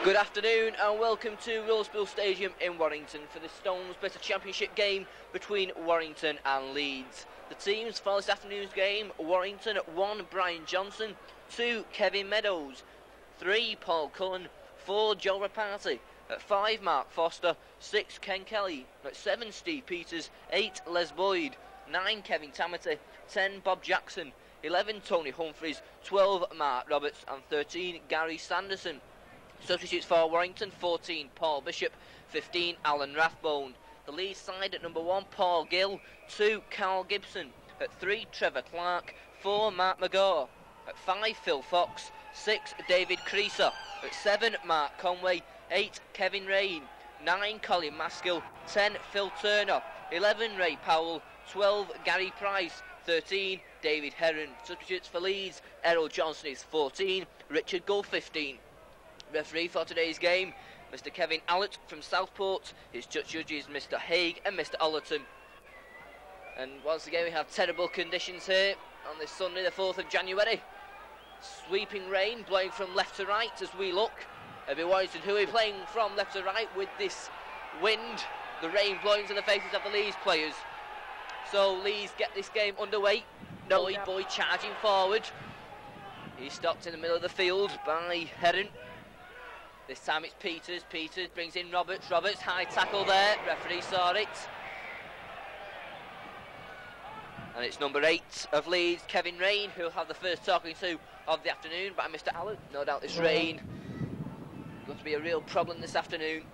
Good afternoon and welcome to Willsbill Stadium in Warrington for the Stones Better Championship game between Warrington and Leeds. The teams for this afternoon's game: Warrington at 1, Brian Johnson; 2, Kevin Meadows; 3, Paul Cullen; 4, Joe Rapati; at 5, Mark Foster; 6, Ken Kelly; at 7, Steve Peters; 8, Les Boyd; 9, Kevin Tamati; 10, Bob Jackson; 11, Tony Humphries; 12, Mark Roberts; and 13, Gary Sanderson. Substitutes for Warrington: 14, Paul Bishop; 15, Alan Rathbone. The Leeds side at number 1, Paul Gill; 2, Carl Gibson; at 3, Trevor Clark; 4, Mark McGaw; at 5, Phil Fox; 6, David Creaser; at 7, Mark Conway; 8, Kevin Rain; 9, Colin Maskill; 10, Phil Turner; 11, Ray Powell; 12, Gary Price; 13, David Heron. Substitutes for Leeds: Errol Johnson is 14, Richard Gull 15. Referee for today's game, Mr. Kevin Allett from Southport. His judges Mr. Haig and Mr. Ollerton. And once again we have terrible conditions here on this Sunday the 4th of January. Sweeping rain blowing from left to right as we look. Every Warrington who are playing from left to right with this wind, the rain blowing to the faces of the Leeds players. So Leeds get this game underway. Boy charging forward. He's stopped in the middle of the field by Heron. This time it's Peters. Peters brings in Roberts. Roberts, high tackle there. Referee saw it. And it's number 8 of Leeds, Kevin Rain, who'll have the first talking to of the afternoon by Mr. Allen. No doubt this rain going to be a real problem this afternoon.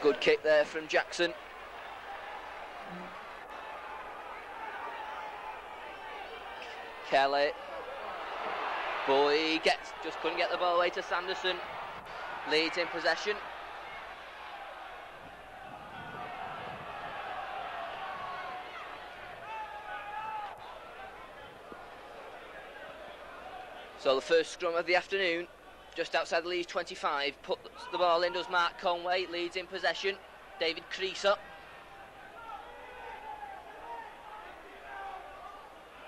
Good kick there from Jackson. Kelly. Boy just couldn't get the ball away to Sanderson. Leeds in possession. So the first scrum of the afternoon. Just outside the Leeds 25, puts the ball in, does Mark Conway. Leeds in possession. David Creaser.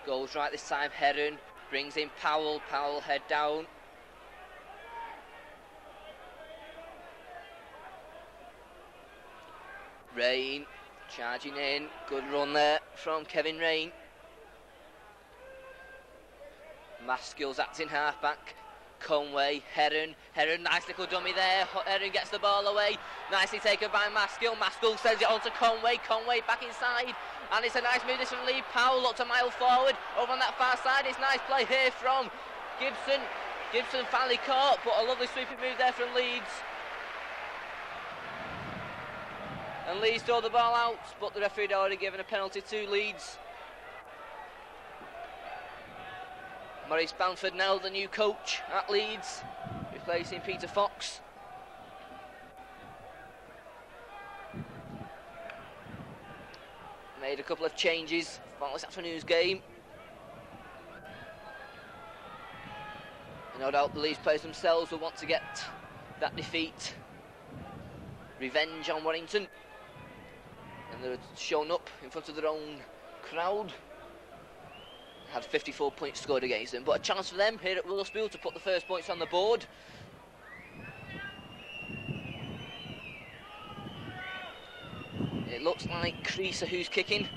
Goes right this time, Heron. Brings in Powell. Powell head down. Rain charging in. Good run there from Kevin Rain. Maskill's acting halfback. Conway, Heron, nice little dummy there. Heron gets the ball away, nicely taken by Maskill. Maskill sends it on to Conway. Conway back inside, and it's a nice move this from Lee. Powell looked a mile forward over on that far side. It's nice play here from Gibson. Gibson finally caught, but a lovely sweeping move there from Leeds. And Leeds throw the ball out, but the referee had already given a penalty to Leeds. Maurice Bamford now the new coach at Leeds, replacing Peter Fox. Made a couple of changes for this afternoon's game. And no doubt the Leeds players themselves will want to get that defeat, revenge on Warrington. And they're shown up in front of their own crowd. Had 54 points scored against them, but a chance for them here at Willsbill to put the first points on the board. It looks like Creaser who's kicking.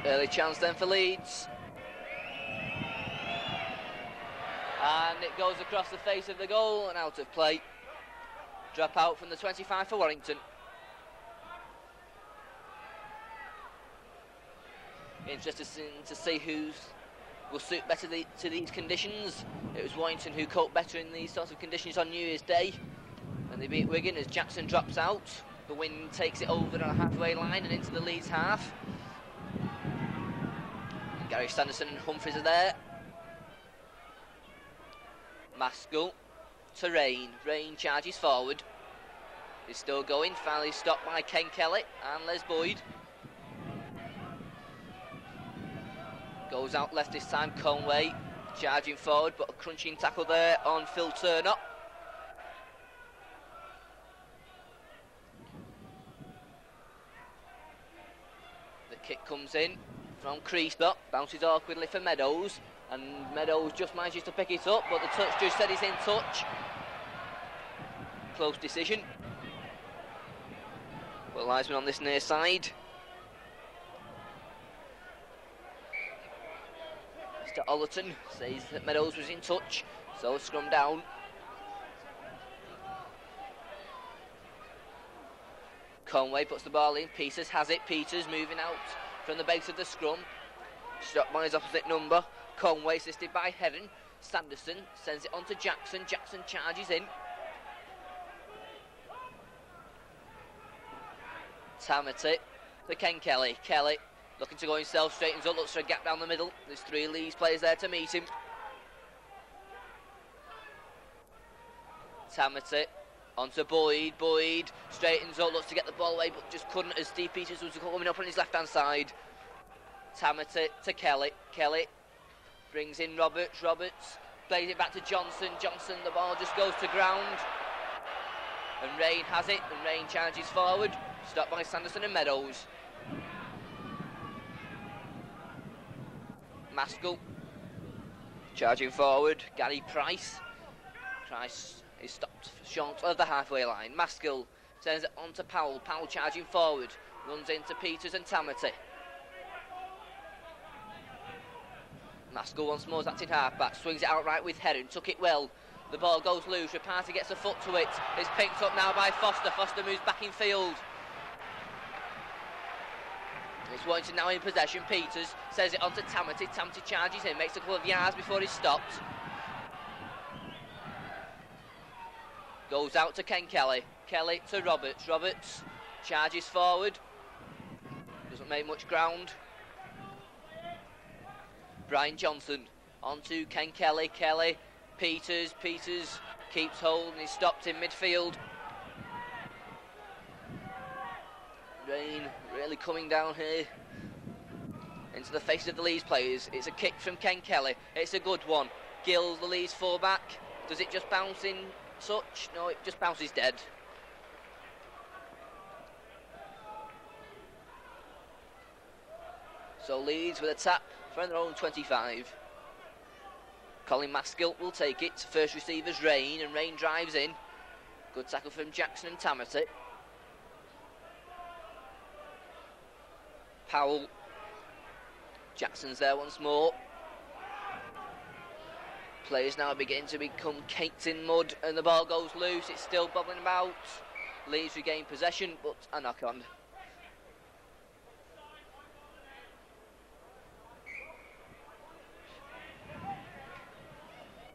Early chance then for Leeds. And it goes across the face of the goal and out of play. Drop out from the 25 for Warrington. Interesting to see who will suit better to these conditions. It was Warrington who coped better in these sorts of conditions on New Year's Day, and they beat Wigan as Jackson drops out. The wind takes it over the halfway line and into the Leeds half. And Gary Sanderson and Humphries are there. Maskill to Rain. Rain charges forward. He's still going. Finally stopped by Ken Kelly and Les Boyd. Goes out left this time, Conway. Charging forward, but a crunching tackle there on Phil Turner. The kick comes in from Creasper, bounces awkwardly for Meadows, and Meadows just manages to pick it up, but the touch judge said he's in touch. Close decision. But linesman on this near side. Mr. Ollerton says that Meadows was in touch, so scrum down. Conway puts the ball in, Peters has it, Peters moving out from the base of the scrum. Stopped by his opposite number. Conway assisted by Heron. Sanderson sends it on to Jackson. Jackson charges in. Tamati to Ken Kelly. Kelly looking to go himself, straightens up, looks for a gap down the middle. There's 3 Leeds players there to meet him. Tamati onto Boyd. Boyd straightens up, looks to get the ball away, but just couldn't as Steve Peters was coming up on his left hand side. Tamati to Kelly. Kelly brings in Roberts. Roberts plays it back to Johnson. Johnson, the ball just goes to ground. And Rain has it, and Rain charges forward. Stopped by Sanderson and Meadows. Maskell charging forward. Gary Price. Price is stopped short of the halfway line. Maskell sends it on to Powell. Powell charging forward. Runs into Peters and Tamati. Maskell once more is acting half-back. Swings it outright with Heron. Took it well. The ball goes loose. Rapati gets a foot to it. It's picked up now by Foster. Foster moves back in field. It's Warrington now in possession. Peters says it on to Tamati. Tamati charges in. Makes a couple of yards before he's stopped. Goes out to Ken Kelly. Kelly to Roberts. Roberts charges forward. Doesn't make much ground. Brian Johnson onto Ken Kelly. Kelly, Peters. Peters keeps hold and he's stopped in midfield. Rain really coming down here into the face of the Leeds players. It's a kick from Ken Kelly. It's a good one. Gills, the Leeds fullback. Does it just bounce in such? No, it just bounces dead. So Leeds with a tap from their own 25. Colin Maskell will take it. First receiver's Rain, and Rain drives in. Good tackle from Jackson and Tamati. Powell. Jackson's there once more. Players now beginning to become caked in mud, and the ball goes loose. It's still bubbling about. Leeds regain possession, but a knock on.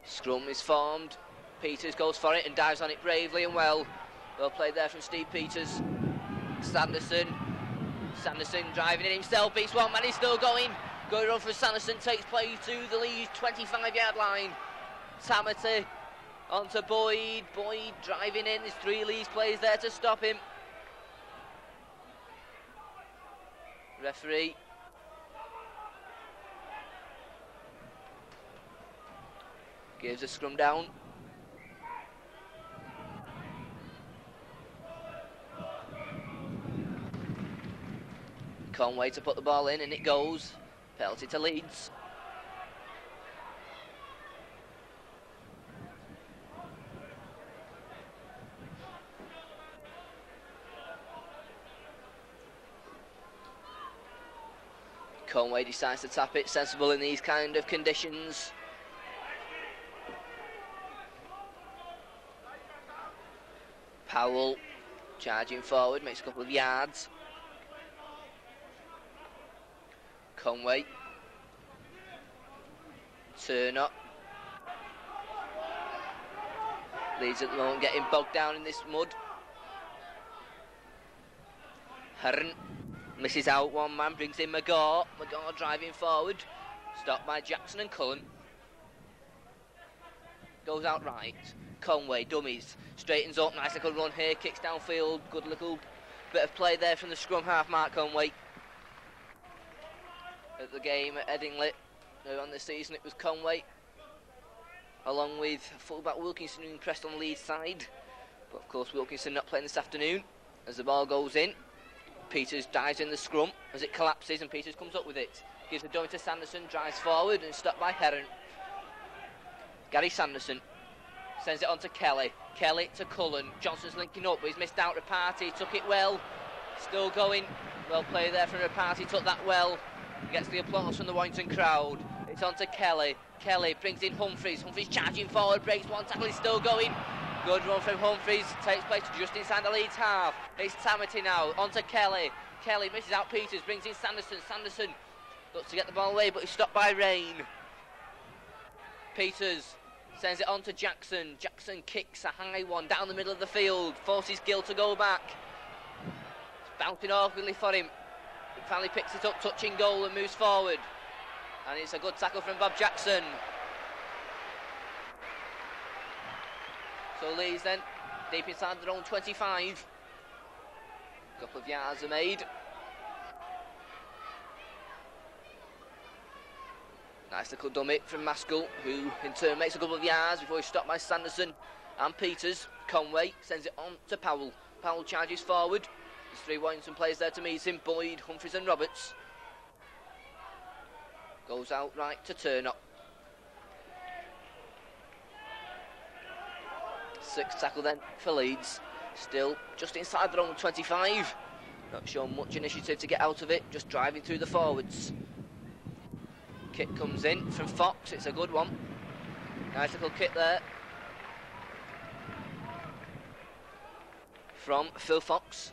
Scrum is formed. Peters goes for it and dives on it bravely and well. Well played there from Steve Peters. Sanderson driving it himself, beats one man, he's still going. Going on for Sanderson, takes play to the Leeds 25-yard line. Tamati onto Boyd. Boyd driving in, there's 3 Leeds players there to stop him. Referee gives a scrum down. Conway to put the ball in, and it goes. Penalty to Leeds. Conway decides to tap it, sensible in these kind of conditions. Powell charging forward, makes a couple of yards. Conway. Turner. Leeds at the moment getting bogged down in this mud. Heron misses out one man, brings in McGaw. McGaw driving forward. Stopped by Jackson and Cullen. Goes out right. Conway, dummies. Straightens up, nice little run here, kicks downfield. Good little bit of play there from the scrum half, Mark Conway. At the game at Headingley on this season, it was Conway along with fullback Wilkinson, who impressed on the Leeds side. But of course Wilkinson not playing this afternoon. As the ball goes in, Peters dives in the scrum as it collapses, and Peters comes up with it. Gives the dummy to Sanderson, drives forward and stopped by Heron. Gary Sanderson sends it on to Kelly. Kelly to Cullen. Johnson's linking up, but he's missed out. Rapati took it well. Still going. Well played there from Rapati, took that well. Gets the applause from the Warrington crowd. It's on to Kelly. Kelly brings in Humphreys. Humphreys charging forward, breaks one tackle, he's still going. Good run from Humphreys, takes place just inside the Leeds half. It's Tamati now, on to Kelly. Kelly misses out Peters, brings in Sanderson. Sanderson looks to get the ball away, but he's stopped by Rain. Peters sends it on to Jackson. Jackson kicks a high one down the middle of the field, forces Gill to go back. It's bouncing awkwardly for him. He finally picks it up, touching goal, and moves forward. And it's a good tackle from Bob Jackson. So Leeds then, deep inside their own 25. A couple of yards are made. Nice little dummy from Maskell, who in turn makes a couple of yards before he's stopped by Sanderson and Peters. Conway sends it on to Powell. Powell charges forward. There's three Warrington players there to meet him: Boyd, Humphreys and Roberts. Goes out right to Turnock. Sixth tackle then for Leeds. Still just inside their own 25. Not showing much initiative to get out of it, just driving through the forwards. Kick comes in from Fox, it's a good one. Nice little kick there from Phil Fox.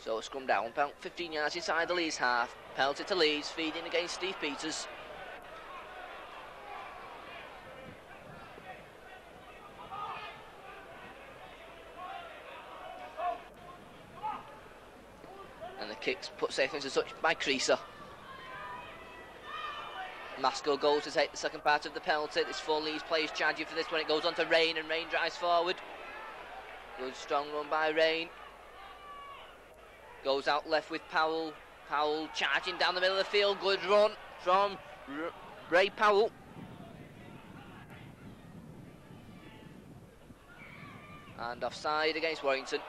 So a scrum down, about 15 yards inside the Leeds half. Penalty to Leeds, feeding against Steve Peters. And the kick's put safe into touch by Creaser. Maskell goes to take the second part of the penalty. There's four Leeds players charging for this when it goes on to Rain, and Rain drives forward. Good strong run by Rain. Goes out left with Powell. Powell charging down the middle of the field. Good run from Ray Powell. And offside against Warrington.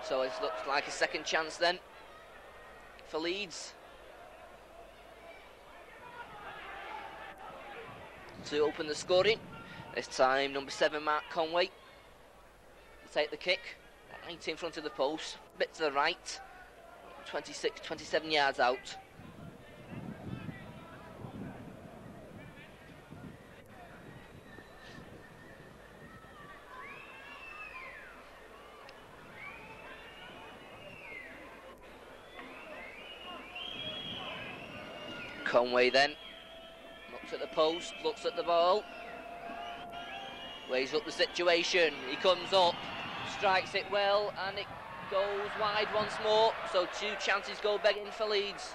So it looks like a second chance then for Leeds to open the scoring. This time number 7 Mark Conway take the kick, 90 in front of the post, a bit to the right, 26, 27 yards out. Conway then looks at the post, looks at the ball, weighs up the situation, he comes up, strikes it well, and it goes wide once more. So two chances go begging for Leeds.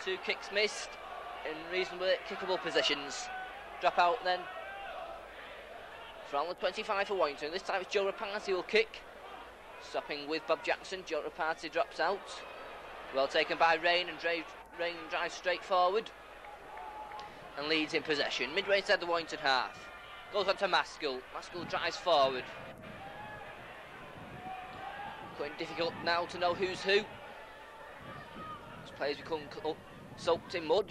Two kicks missed in reasonably kickable positions. Drop out then from the 25 for Warrington. This time it's Joe Rapati will kick. Stopping with Bob Jackson, Joe Rapati drops out. Well taken by Rain, and Rain drives straight forward. And Leeds in possession. Midway inside the Warrington half. Goes on to Maskell. Maskell drives forward. Quite difficult now to know who's who. As players become soaked in mud.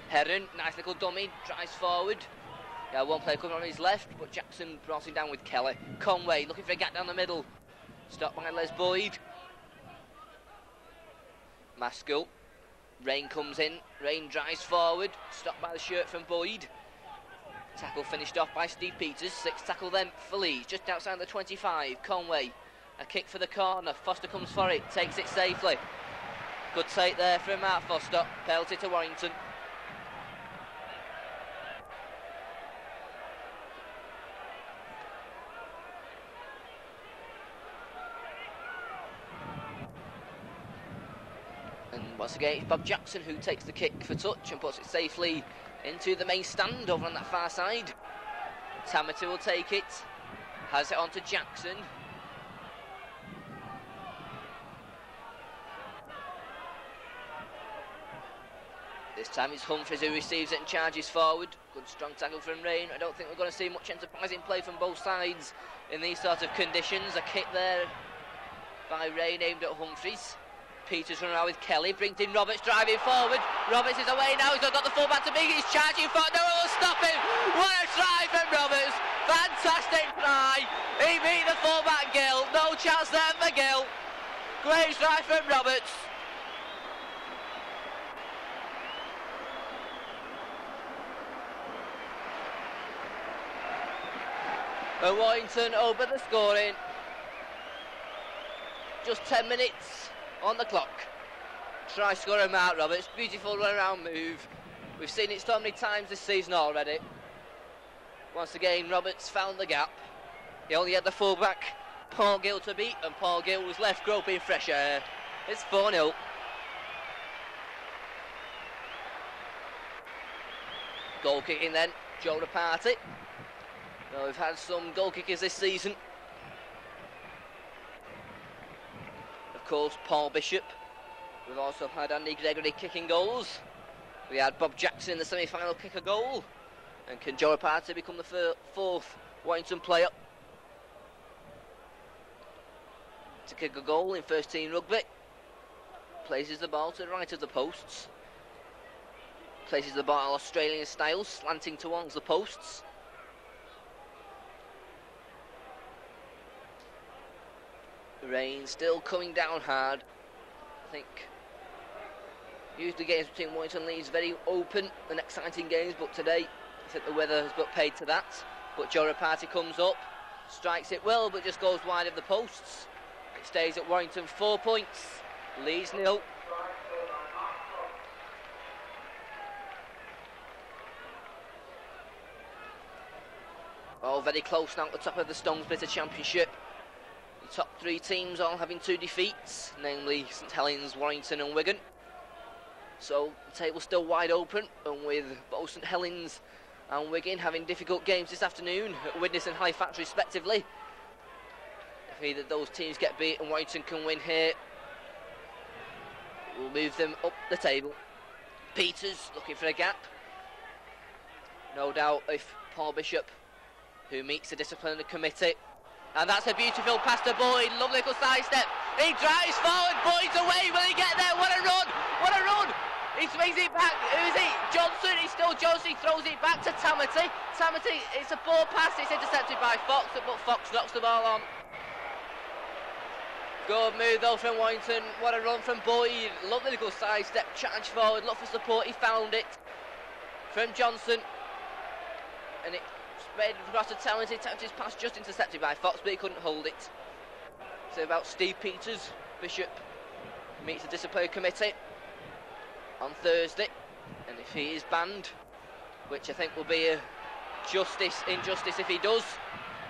Heron, nice little dummy, drives forward. Yeah, one player coming on his left, but Jackson brought him down with Kelly. Conway looking for a gap down the middle. Stopped by Les Boyd. Maskell. Rain comes in. Rain drives forward. Stopped by the shirt from Boyd. Tackle finished off by Steve Peters. Sixth tackle then for Leeds, just outside the 25. Conway, a kick for the corner. Foster comes for it, takes it safely. Good take there from Mark Foster. Penalty to Warrington. And once again it's Bob Jackson who takes the kick for touch and puts it safely into the main stand over on that far side. Tamati will take it, has it on to Jackson. This time it's Humphries who receives it and charges forward. Good strong tackle from Rain. I don't think we're going to see much enterprising play from both sides in these sort of conditions. A kick there by Rain aimed at Humphries. Peters running around with Kelly, brings in Roberts driving forward. Roberts is away now, he's got the full-back to me, he's charging for, no one will stop him. What a try from Roberts, fantastic try. He beat the full-back Gill, no chance there for Gill. Great try from Roberts. And Warrington over the scoring. Just 10 minutes on the clock. Try scorer Mark Roberts, beautiful run around move. We've seen it so many times this season already. Once again, Roberts found the gap. He only had the fullback Paul Gill to beat, and Paul Gill was left groping fresh air. It's 4-0. Goal kicking then, Joe Party. Well, we've had some goal kickers this season. Of course, Paul Bishop. We've also had Andy Gregory kicking goals. We had Bob Jackson in the semi-final kick a goal. And can Joe Party become the fourth Warrington player to kick a goal in first team rugby? Places the ball to the right of the posts. Places the ball Australian style, slanting towards the posts. The rain still coming down hard. I think usually games between Warrington and Leeds very open and exciting games, but today I think the weather has got paid to that. But Joe Party comes up, strikes it well, but just goes wide of the posts. It stays at Warrington 4 points, Leeds 0. All very close now at the top of the Stones Bitter Championship. The top three teams all having 2 defeats, namely St Helens, Warrington and Wigan. So the table's still wide open, and with both St Helens and Wigan having difficult games this afternoon at Widnes and Halifax respectively. If either of those teams get beat and Warrington can win here, it will move them up the table. Peters looking for a gap. No doubt if Paul Bishop, who meets the disciplinary committee, and that's a beautiful pass to Boyd, lovely little side step. He drives forward, Boyd's away, will he get there? What a run, what a run! He swings it back, who is he? Johnson, he's still Johnson, he throws it back to Tamati. Tamati, it's a ball pass, it's intercepted by Fox, but Fox knocks the ball on. Good move though from Warrington, what a run from Boyd, lovely little side step, charge forward, look for support, he found it. From Johnson, and it spread across to Tamati, Tamati's pass just intercepted by Fox, but he couldn't hold it. So about Steve Peters, Bishop meets the disciplinary committee on Thursday, and if he is banned, which I think will be a injustice if he does,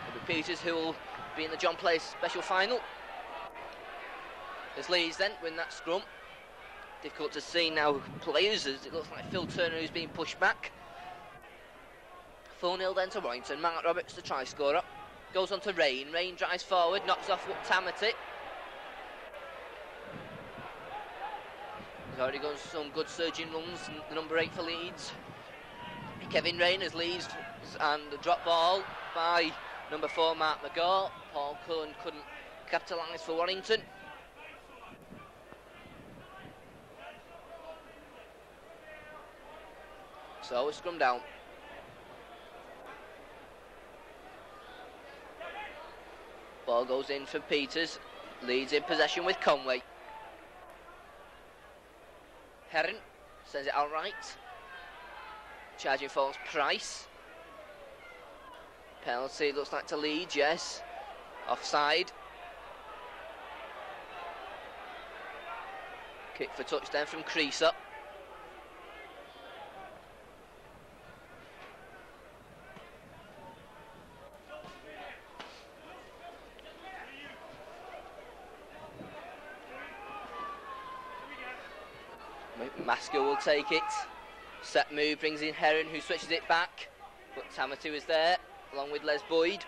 it'll be Peters who will be in the John Place special final. As Leeds then win that scrum. Difficult to see now players, as it looks like Phil Turner who's being pushed back. 4-0 then to Warrington. Mark Roberts, the try scorer, goes on to Rain. Rain drives forward, knocks off Tamati. He's already got some good surging runs, the number 8 for Leeds. Kevin Rain has Leeds, and the drop ball by number 4 Mark McGaw. Paul Cullen couldn't capitalise for Warrington. So it's scrum down. Ball goes in for Peters. Leeds in possession with Conway. Herron sends it outright. Charging forwards Price. Penalty looks like to Leeds, yes. Offside. Kick for touchdown from Creaser. Maskell will take it. Set move brings in Herron, who switches it back, but Tamati was there along with Les Boyd.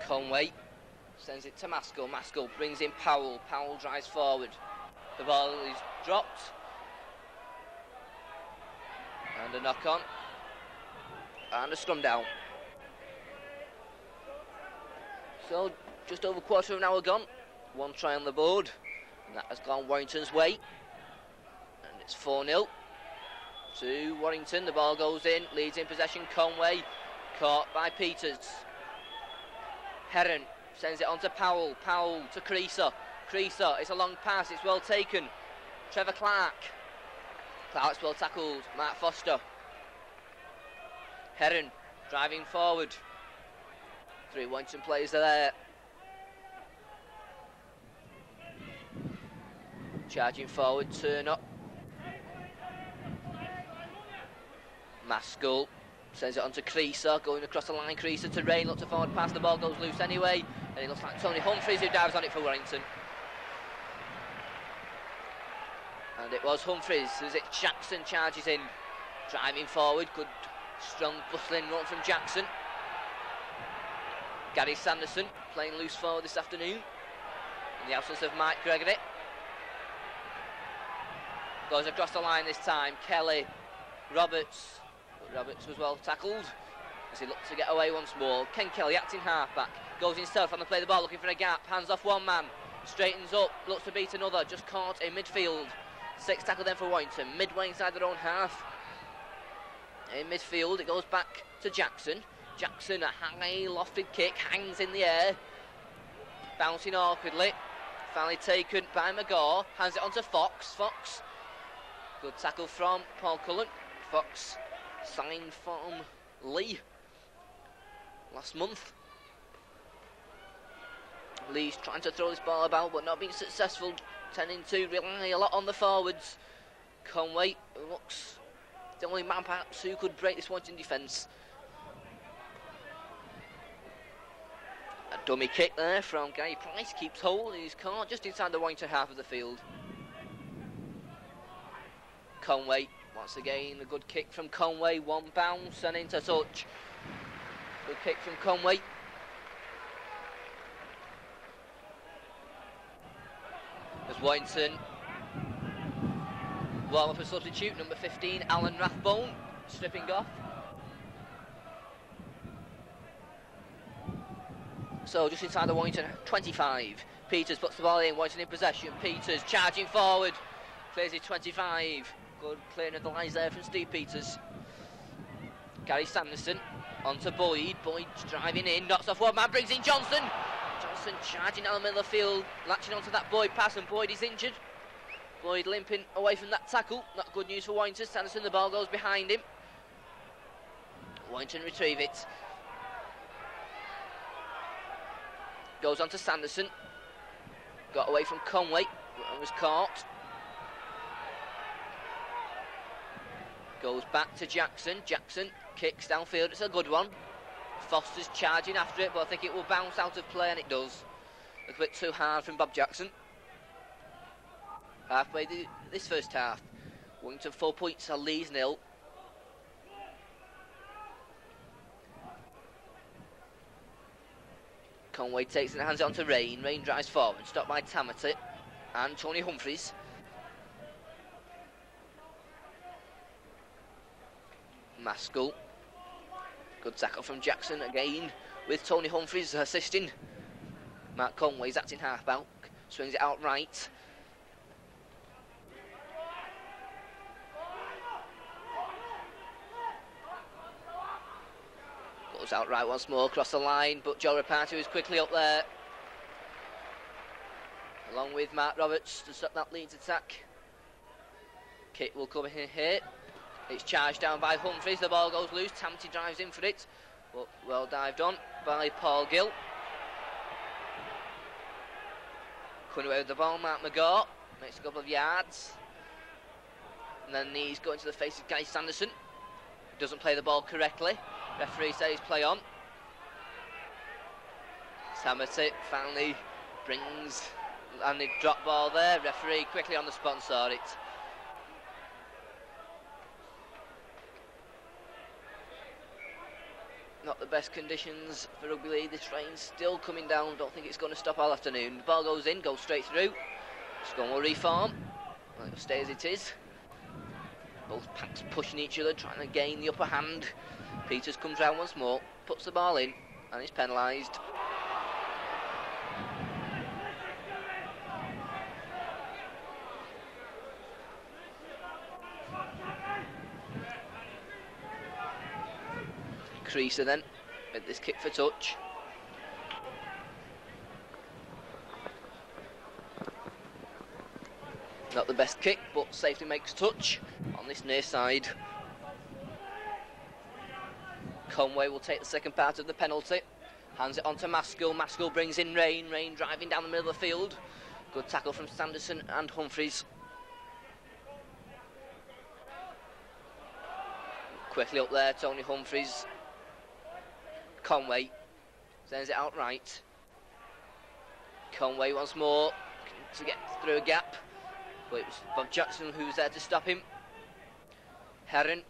Conway sends it to Maskell. Maskell brings in Powell. Powell drives forward. The ball is dropped. And a knock on. And a scrum down. So, just over a quarter of an hour gone. One try on the board. And that has gone Warrington's way. And it's 4-0 to Warrington. The ball goes in. Leeds in possession. Conway caught by Peters. Heron sends it on to Powell. Powell to Creaser. Creaser, it's a long pass. It's well taken. Trevor Clark. Clark's well tackled. Mark Foster. Heron driving forward. 3 Warrington players are there. Charging forward, turn up. Maskell sends it on to Creaser, going across the line. Creaser to Rain, looks a forward pass, the ball goes loose anyway, and it looks like Tony Humphries who dives on it for Warrington. And it was Humphries, as it Jackson charges in, driving forward. Good, strong, bustling run from Jackson. Gary Sanderson playing loose forward this afternoon, in the absence of Mike Gregory. Goes across the line this time. Kelly, Roberts. But Roberts was well tackled as he looked to get away once more. Ken Kelly, acting halfback, goes himself on the play the ball, looking for a gap. Hands off one man, straightens up, looks to beat another. Just caught in midfield. 6 tackle then for Warrington, midway inside their own half. In midfield, it goes back to Jackson. Jackson, a high lofted kick, hangs in the air, bouncing awkwardly. Finally taken by McGaw. Hands it on to Fox. Fox. Good tackle from Paul Cullen. Fox signed from Lee last month. Lee's trying to throw this ball about but not being successful, tending to rely a lot on the forwards. Conway looks the only man perhaps who could break this Warrington defence. A dummy kick there from Gary Price, keeps hold in his car just inside the Warrington half of the field. Conway, once again, a good kick from Conway, one bounce and into touch. Good kick from Conway. As Warrington warm up a substitute, number 15, Alan Rathbone, stripping off. So just inside the Warrington 25, Peters puts the ball in, Warrington in possession. Peters charging forward, clears his 25. Good clearing of the lines there from Steve Peters. Gary Sanderson onto Boyd. Boyd driving in, knocks off one man, brings in Johnson. Johnson charging down the middle of the field, latching onto that Boyd pass, and Boyd is injured. Boyd limping away from that tackle. Not good news for Warrington. Sanderson, the ball goes behind him. Warrington retrieve it. Goes on to Sanderson. Got away from Conway and was caught. Goes back to Jackson. Jackson kicks downfield. It's a good one. Foster's charging after it, but I think it will bounce out of play, and it does. A bit too hard from Bob Jackson. Halfway this first half. Warrington 4 points, Leeds 0. Conway takes it and hands it on to Rain. Rain drives forward, stopped by Tamati and Tony Humphries. Maskell. Good tackle from Jackson again, with Tony Humphries assisting. Mark Conway's acting halfback, swings it out right. Goes out right once more, across the line, but Joe Reparty is quickly up there, along with Mark Roberts to stop that Leeds attack. Kick will come in here. It's charged down by Humphries, the ball goes loose, Tamti drives in for it, but well dived on by Paul Gill. Coming away with the ball, Mark McGaw, makes a couple of yards, and then he's going to the face of Gary Sanderson. Doesn't play the ball correctly, referee says play on. Tamati finally brings, and the drop ball there, referee quickly on the spot and saw it. Not the best conditions for rugby league. This rain's still coming down. Don't think it's going to stop all afternoon. The ball goes in, goes straight through. Scrum will reform. Well, it'll stay as it is. Both packs pushing each other, trying to gain the upper hand. Peters comes round once more, puts the ball in, and is penalised. Creaser then, with this kick for touch. Not the best kick, but safety makes touch on this near side. Conway will take the second part of the penalty. Hands it on to Maskell. Maskell brings in Rain. Rain driving down the middle of the field. Good tackle from Sanderson and Humphreys. Quickly up there, Tony Humphreys. Conway sends it outright. Conway once more to get through a gap. But it was Bob Jackson who was there to stop him. Heron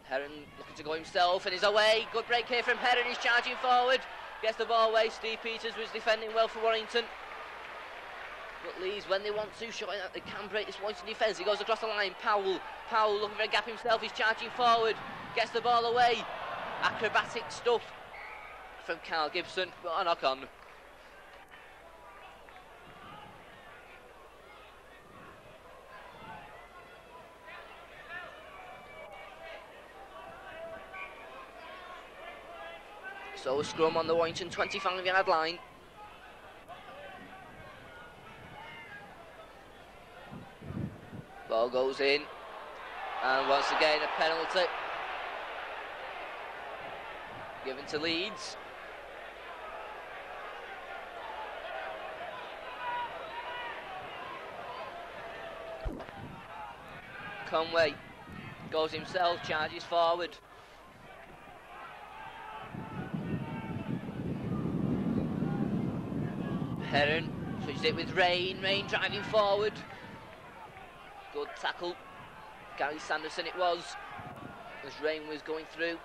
looking to go himself and he's away. Good break here from Heron, he's charging forward. Gets the ball away. Steve Peters was defending well for Warrington. But Leeds, when they want to, showing that they can break this Warrington defence. He goes across the line. Powell looking for a gap himself, he's charging forward. Gets the ball away. Acrobatic stuff from Carl Gibson, but a knock on. So a scrum on the Warrington 25-yard line. Ball goes in, and once again a penalty given to Leeds. Conway goes himself, charges forward. Heron switches it with Rain driving forward. Good tackle. Gary Sanderson it was, as Rain was going through.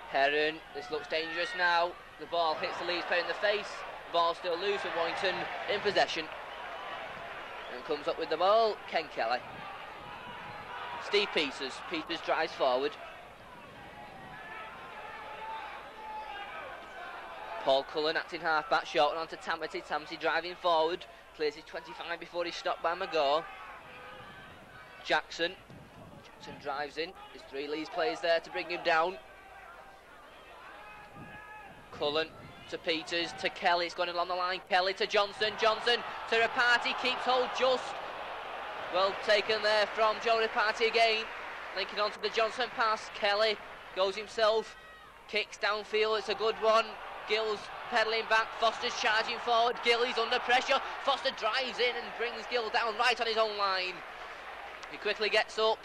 Heron, this looks dangerous now. The ball hits the Leeds player in the face. Ball still loose and Warrington in possession. And comes up with the ball, Ken Kelly. Steve Peters drives forward. Paul Cullen acting half-back, short on to Tamati. Tamati driving forward. Clears his 25 before he's stopped by McGaw. Jackson drives in. There's three Leeds players there to bring him down. Cullen to Peters, to Kelly. It's going along the line. Kelly to Johnson. Johnson to Rapati. Keeps hold just. Well taken there from Joe Rapati again. Linking onto the Johnson pass. Kelly goes himself. Kicks downfield. It's a good one. Gill's pedalling back, Foster's charging forward, Gill is under pressure, Foster drives in and brings Gill down right on his own line. He quickly gets up,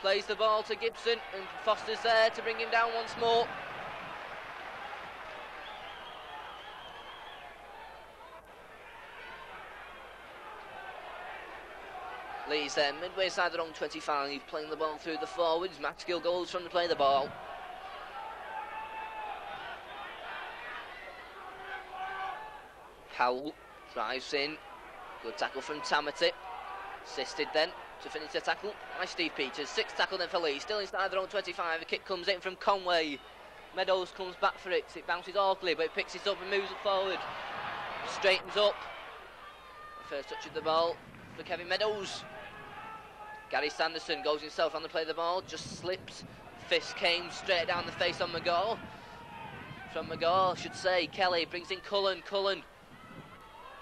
plays the ball to Gibson, and Foster's there to bring him down once more. Leeds there, midway side their own 25, playing the ball through the forwards. Max Gill goes from to play the ball. Powell drives in. Good tackle from Tamati. Assisted then to finish the tackle by Steve Peters. Sixth tackle then for Leeds. Still inside their own 25. A kick comes in from Conway. Meadows comes back for it. It bounces awkwardly, but it picks it up and moves it forward. Straightens up. The first touch of the ball for Kevin Meadows. Gary Sanderson goes himself on to play the ball. Just slips. Fist came straight down the face on McGaw. From McGaw, I should say. Kelly brings in Cullen. Cullen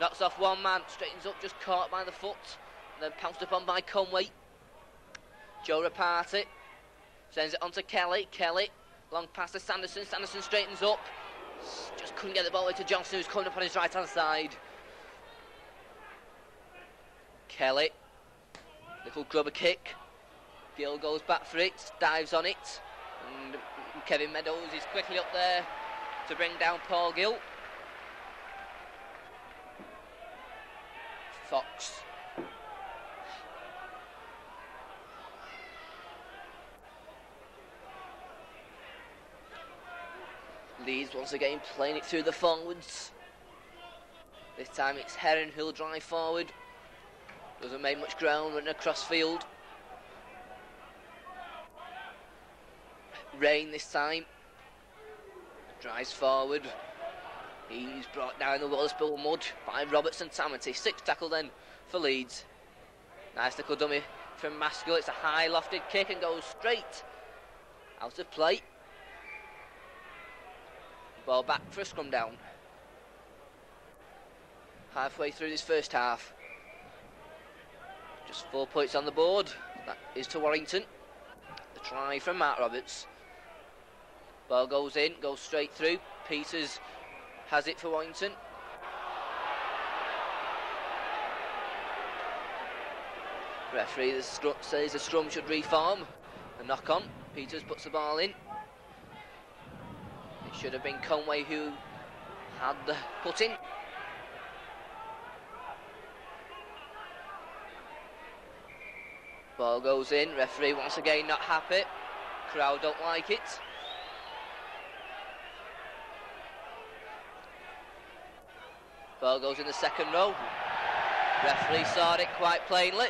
knocks off one man, straightens up, just caught by the foot, and then pounced upon by Conway. Joe Rapati sends it on to Kelly. Kelly, long pass to Sanderson. Sanderson straightens up, just couldn't get the ball away to Johnson, who's coming up on his right hand side. Kelly, little grubber kick. Gill goes back for it, dives on it, and Kevin Meadows is quickly up there to bring down Paul Gill. Fox. Leeds once again playing it through the forwards. This time it's Heron who'll drive forward. Doesn't make much ground running across field. Rain this time. Drives forward. He's brought down in the Waterspill mud by Robertson Tamity. 6th tackle then for Leeds. Nice little dummy from Maskell. It's a high lofted kick and goes straight out of play. Ball back for a scrum down. Halfway through this first half. Just 4 points on the board. That is to Warrington. The try from Mark Roberts. Ball goes in, goes straight through. Peters has it for Warrington. Referee says the scrum should reform. A knock on. Peters puts the ball in. It should have been Conway who had the put in. Ball goes in. Referee once again not happy. Crowd don't like it. Ball goes in the second row. Referee saw it quite plainly.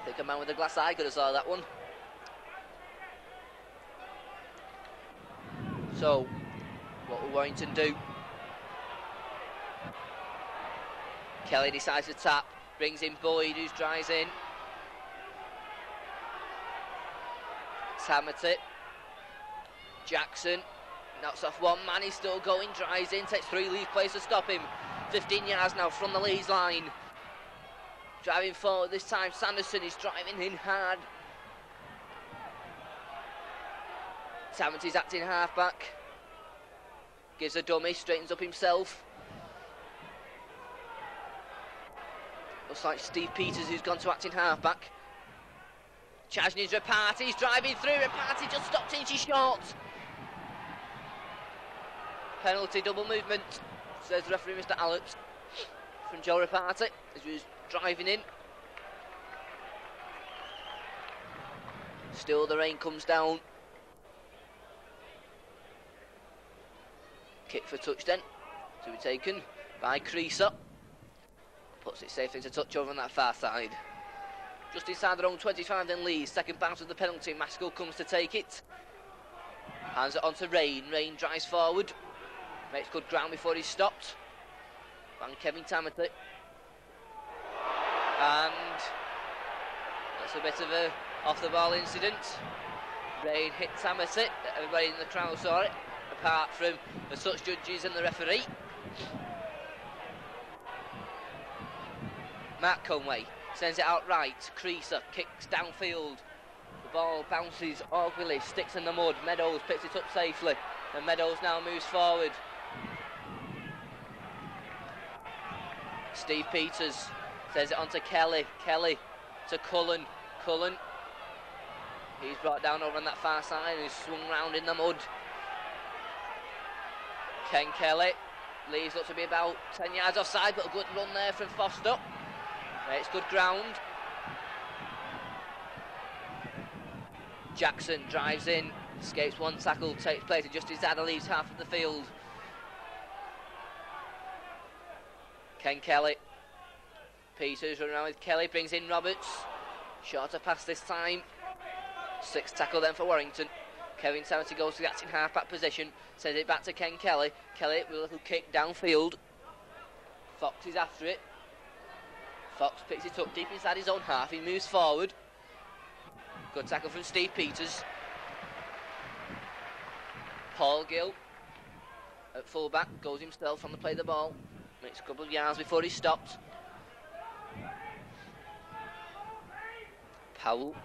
I think a man with a glass eye could have saw that one. So, what will Warrington do? Kelly decides to tap, brings in Boyd, who drives in. Tamity. Jackson knocks off one man, he's still going, drives in, takes 3 Leeds players to stop him. 15 yards now from the Leeds line. Driving forward this time, Sanderson is driving in hard. Tamity's acting half-back. Gives a dummy, straightens up himself. Looks like Steve Peters who's gone to acting half-back. Chasney's Reparty, he's driving through, Reparty just stopped inches short. Penalty, double movement, says the referee Mr. Allett from Joe Reparty as he was driving in. Still the rain comes down. Kick for touch then, to be taken by Creaser. Puts it safely to touch over on that far side. Just inside their own 25 then Leeds, second bounce of the penalty, Maskell comes to take it. Hands it on to Rain, Rain drives forward. Makes good ground before he's stopped. By Kevin Tamity. And that's a bit of a off the ball incident. Rain hit Tamity, everybody in the crowd saw it, apart from the touch judges and the referee. Matt Conway sends it out right, Creaser kicks downfield. The ball bounces awkwardly, sticks in the mud, Meadows picks it up safely, and Meadows now moves forward. Steve Peters sends it on to Kelly, Kelly to Cullen, Cullen, he's brought down over on that far side and he's swung round in the mud. Ken Kelly, Leeds look to be about 10 yards offside, but a good run there from Foster. It's good ground. Jackson drives in, escapes one tackle, takes place just as Ada leaves half of the field. Ken Kelly. Peters running around with Kelly, brings in Roberts. Shorter pass this time. 6th tackle then for Warrington. Kevin Tamity goes to the acting half-back position, sends it back to Ken Kelly. Kelly with a little kick downfield. Fox is after it. Fox picks it up deep inside his own half, he moves forward. Good tackle from Steve Peters. Paul Gill at full-back, goes himself on the play of the ball. Makes a couple of yards before he's stopped. Powell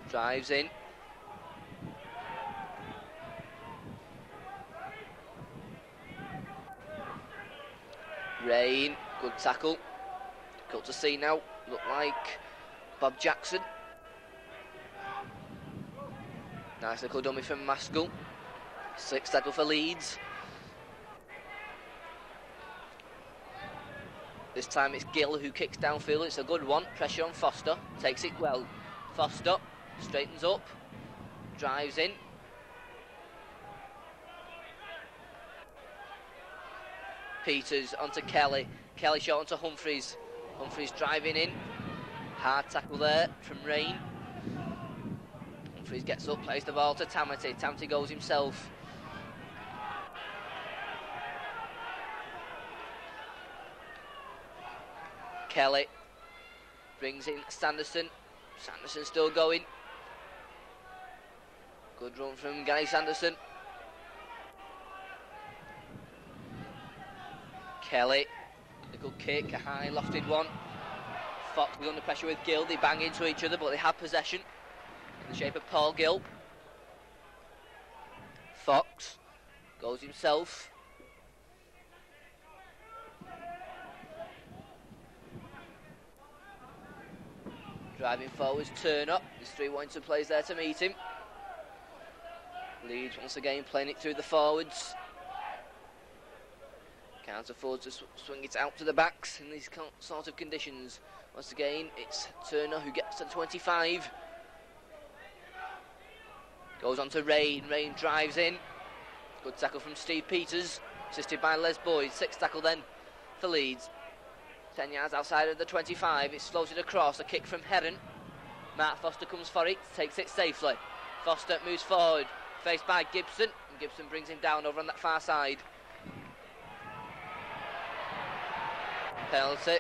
drives in. Rain, good tackle. Difficult to see now. Look like Bob Jackson. Nice little dummy from Maskell. 6th tackle for Leeds. This time it's Gill who kicks downfield. It's a good one. Pressure on Foster. Takes it well. Foster straightens up. Drives in. Peters onto Kelly. Kelly shot onto Humphreys. Humphreys driving in. Hard tackle there from Rain. Humphreys gets up, plays the ball to Tamati. Tamati goes himself. Kelly brings in Sanderson. Sanderson still going. Good run from Gary Sanderson. Kelly, a good kick, a high lofted one. Fox was under pressure with Gill. They bang into each other, but they have possession in the shape of Paul Gill. Fox goes himself. Driving forwards, turn up. There's 3 Warrington players there to meet him. Leeds once again playing it through the forwards. Can't afford to swing it out to the backs in these sort of conditions. Once again, it's Turner who gets to 25. Goes on to Rain. Rain drives in. Good tackle from Steve Peters, assisted by Les Boyd. 6th tackle then for Leeds. 10 yards outside of the 25. It's floated across. A kick from Heron. Matt Foster comes for it, takes it safely. Foster moves forward, faced by Gibson, and Gibson brings him down over on that far side. Penalty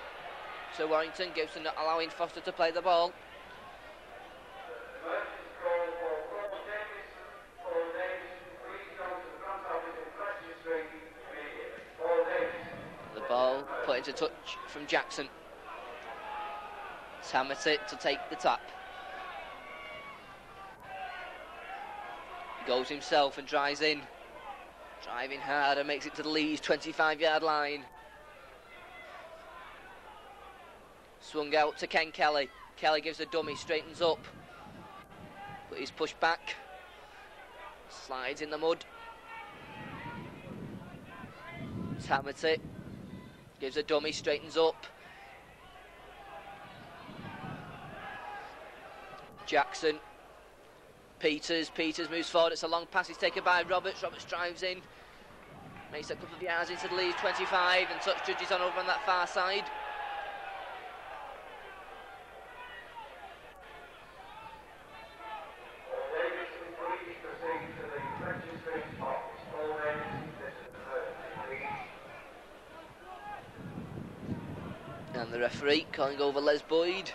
to Warrington. Gibson not allowing Foster to play the ball. The ball put into touch from Jackson. Tamati to take the tap. He goes himself and drives in. Driving hard and makes it to the Leeds 25-yard line. Swung out to Ken Kelly. Kelly gives a dummy, straightens up. But he's pushed back. Slides in the mud. Tamati gives a dummy, straightens up. Jackson. Peters moves forward. It's a long pass. It's taken by Roberts. Roberts drives in. Makes a couple of yards into the Leeds 25 and touch judges on over on that far side. And the referee calling over Les Boyd.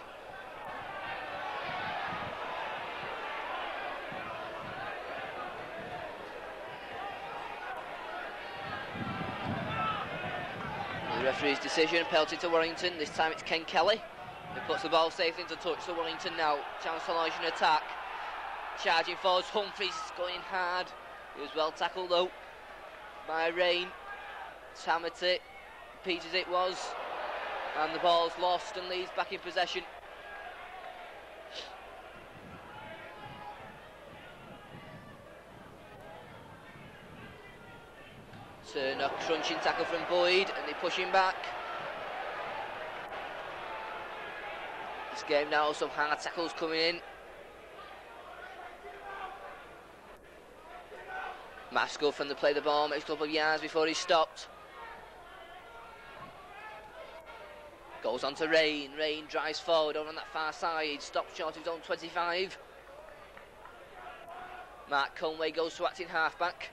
The referee's decision, penalty to Warrington. This time it's Ken Kelly who puts the ball safely into touch. So Warrington now, chance to launch an attack. Charging forwards, Humphreys going hard. He was well tackled though by Rain. Tamati, Peters it was. And the ball's lost and Leeds back in possession. Turner, crunching tackle from Boyd, and they push him back. This game now, some hard tackles coming in. Maskell from the play the ball, makes a couple of yards before he's stopped. Goes on to Rain. Rain drives forward over on that far side. Stops short of his own 25. Mark Conway goes to acting halfback.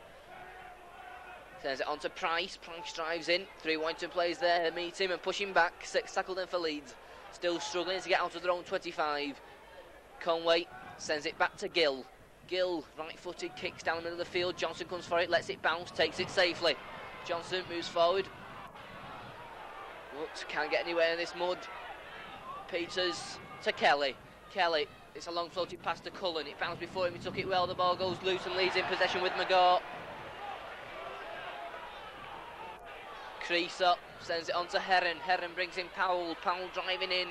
Sends it on to Price. Price drives in. 3 Warrington players there meet him and push him back. 6 tackled in for Leeds. Still struggling to get out of their own 25. Conway sends it back to Gill. Gill, right-footed, kicks down the middle of the field. Johnson comes for it, lets it bounce, takes it safely. Johnson moves forward. But can't get anywhere in this mud. Peters to Kelly. Kelly, it's a long floated pass to Cullen. It bounced before him, he took it well. The ball goes loose and Leeds in possession with McGaw. Crease up, sends it on to Heron. Heron brings in Powell. Powell driving in.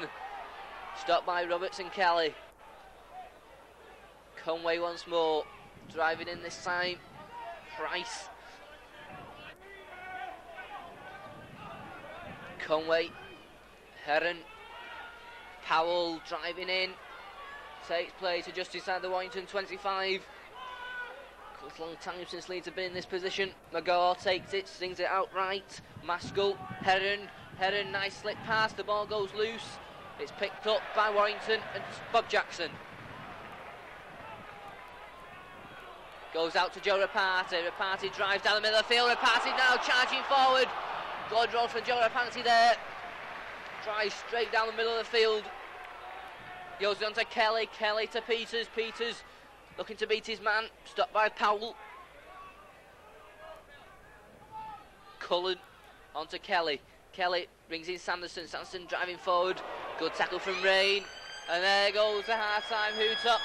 Stopped by Roberts and Kelly. Conway once more. Driving in this time. Price. Conway, Heron, Powell driving in, takes play to just inside the Warrington 25. It's a long time since Leeds have been in this position. McGaw takes it, swings it outright. Maskell, Heron, nice slip pass, the ball goes loose. It's picked up by Warrington and Bob Jackson. Goes out to Joe Rapati. Rapati drives down the middle of the field. Rapati now charging forward. Good run from Joe Rapati there. Drives straight down the middle of the field. Goes on to Kelly. Kelly to Peters. Peters looking to beat his man. Stopped by Powell. Cullen on to Kelly. Kelly brings in Sanderson. Sanderson driving forward. Good tackle from Rain. And there goes the half-time hoot-up.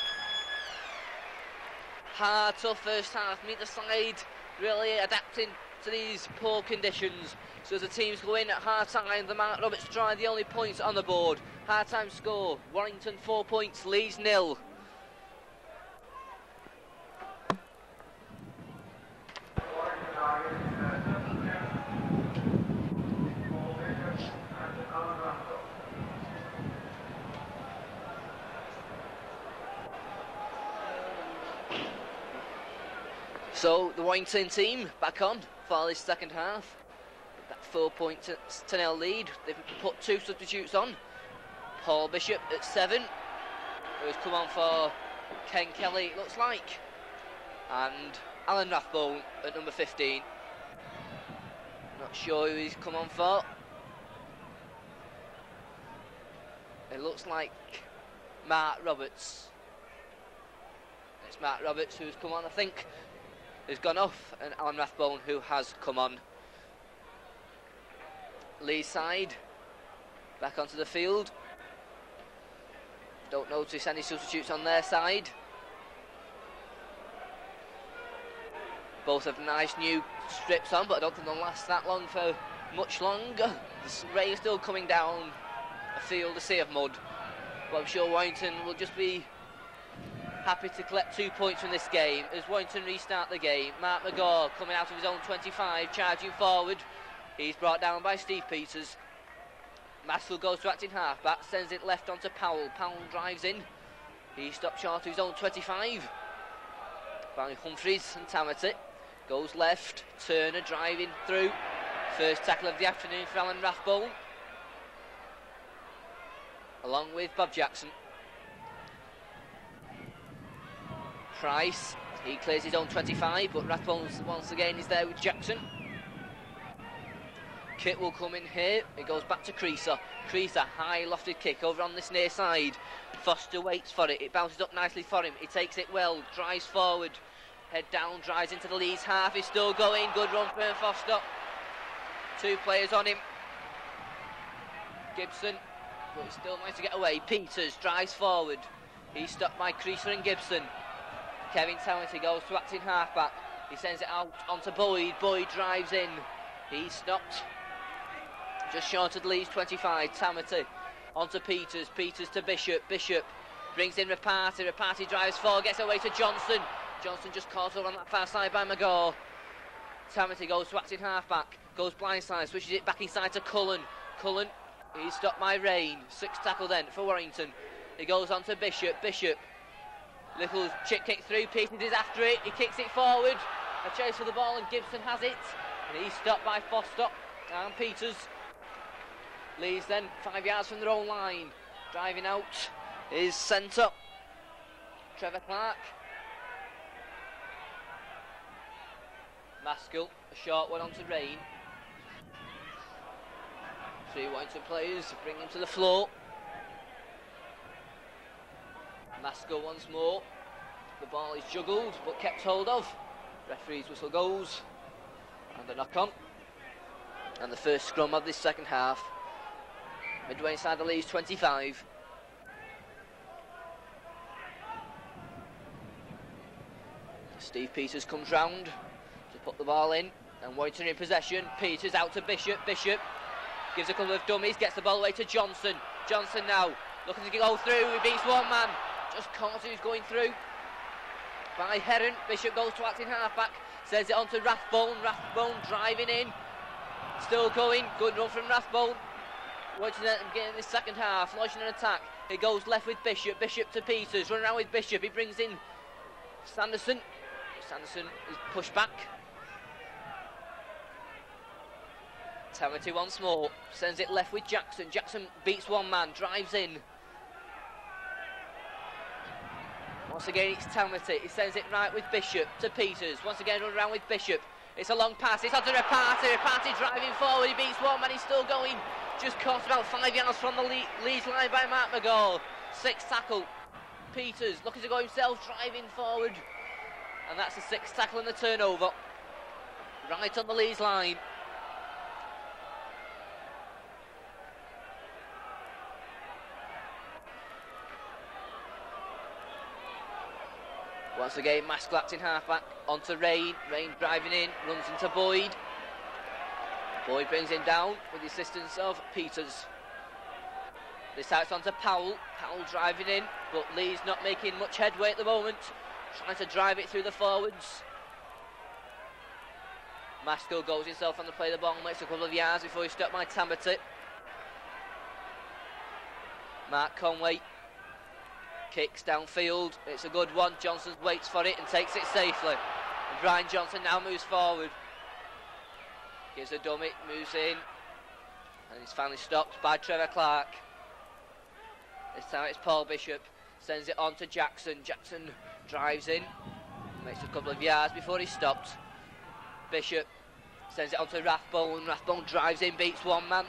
Hard, tough first half. Meet the side really adapting to these poor conditions. So as the teams go in at half-time, the Mark Roberts try the only points on the board. Half-time score, Warrington 4 points, Leeds 0. So the Warrington team back on for this second half. That 4 point to 0 lead. They've put 2 substitutes on. Paul Bishop at 7, who's come on for Ken Kelly, it looks like. And Alan Rathbone at number 15. Not sure who he's come on for. It looks like Mark Roberts. It's Mark Roberts who's come on, I think. Who's gone off, and Alan Rathbone who has come on. Lee's side back onto the field. Don't notice any substitutes on their side. Both have nice new strips on, but I don't think they'll last that long for much longer. The rain still coming down a field, a sea of mud. But I'm sure Warrington will just be happy to collect 2 points from this game as Warrington restart the game. Mark McGaw coming out of his own 25, charging forward. He's brought down by Steve Peters. Maskell goes to acting halfback, sends it left onto Powell. Powell drives in. He stops short of his own 25 by Humphreys and Tamati. Goes left, Turner driving through. First tackle of the afternoon for Alan Rathbone, along with Bob Jackson. Price, he clears his own 25, but Rathbone once again is there with Jackson. Kit will come in here. It goes back to Creaser. Creaser, high lofted kick over on this near side. Foster waits for it. It bounces up nicely for him. He takes it well, drives forward. Head down, drives into the Leeds half. He's still going. Good run for Foster. 2 players on him. Gibson, but he still managed to get away. Peters drives forward. He's stopped by Creaser and Gibson. Kevin Tamati goes to acting halfback. He sends it out onto Boyd. Boyd drives in. He's stopped just short of the Leeds 25. Tamati onto Peters. Peters to Bishop. Bishop brings in Rapati. Rapati drives forward, gets away to Johnson. Johnson just caught over on that far side by McGaw. Tamati goes to acting halfback. Goes blindside, switches it back inside to Cullen. Cullen, he's stopped by Rain. 6 tackle then for Warrington. He goes on to Bishop. Bishop, little chip kick through. Peters is after it. He kicks it forward. A chase for the ball and Gibson has it. And he's stopped by Foster and Peters. Leeds then 5 yards from their own line. Driving out is centre Trevor Clark. Maskell, a short one onto Rain. 3 Warrington players bring him to the floor. Maskell once more. The ball is juggled but kept hold of. Referee's whistle goes. And a knock on. And the first scrum of this second half. Midway inside the Leeds 25. Steve Peters comes round to put the ball in. And Warrington in possession. Peters out to Bishop. Bishop gives a couple of dummies. Gets the ball away to Johnson. Johnson now looking to go through. He beats one man. Just caught who's going through. By Heron. Bishop goes to acting halfback. Sends it on to Rathbone. Rathbone driving in. Still going. Good run from Rathbone. Watching them getting this second half. Launching an attack. It goes left with Bishop. Bishop to Peters. Run around with Bishop. He brings in Sanderson. Sanderson is pushed back. Tamati once more, sends it left with Jackson. Jackson beats one man, drives in. Once again it's Tamati, he sends it right with Bishop to Peters. Once again run around with Bishop. It's a long pass, it's onto Rapati. Rapati driving forward, he beats one man, he's still going. Just caught about 5 yards from the Leeds line by Mark McGall. 6th tackle. Peters looking to go himself, driving forward. And that's the 6th tackle and the turnover. Right on the Leeds line. Once again, Maskell acting halfback onto Rain. Rain driving in, runs into Boyd. Boyd brings him down with the assistance of Peters. This time it's onto Powell. Powell driving in, but Lee's not making much headway at the moment. Trying to drive it through the forwards. Maskell goes himself on the play of the ball, makes a couple of yards before he's stopped by Tamati. Mark Conway kicks downfield, it's a good one. Johnson waits for it and takes it safely. And Brian Johnson now moves forward. Gives a dummy, moves in, and he's finally stopped by Trevor Clark. This time it's Paul Bishop, sends it on to Jackson. Jackson drives in, makes a couple of yards before he's stopped. Bishop sends it on to Rathbone. Rathbone drives in, beats one man.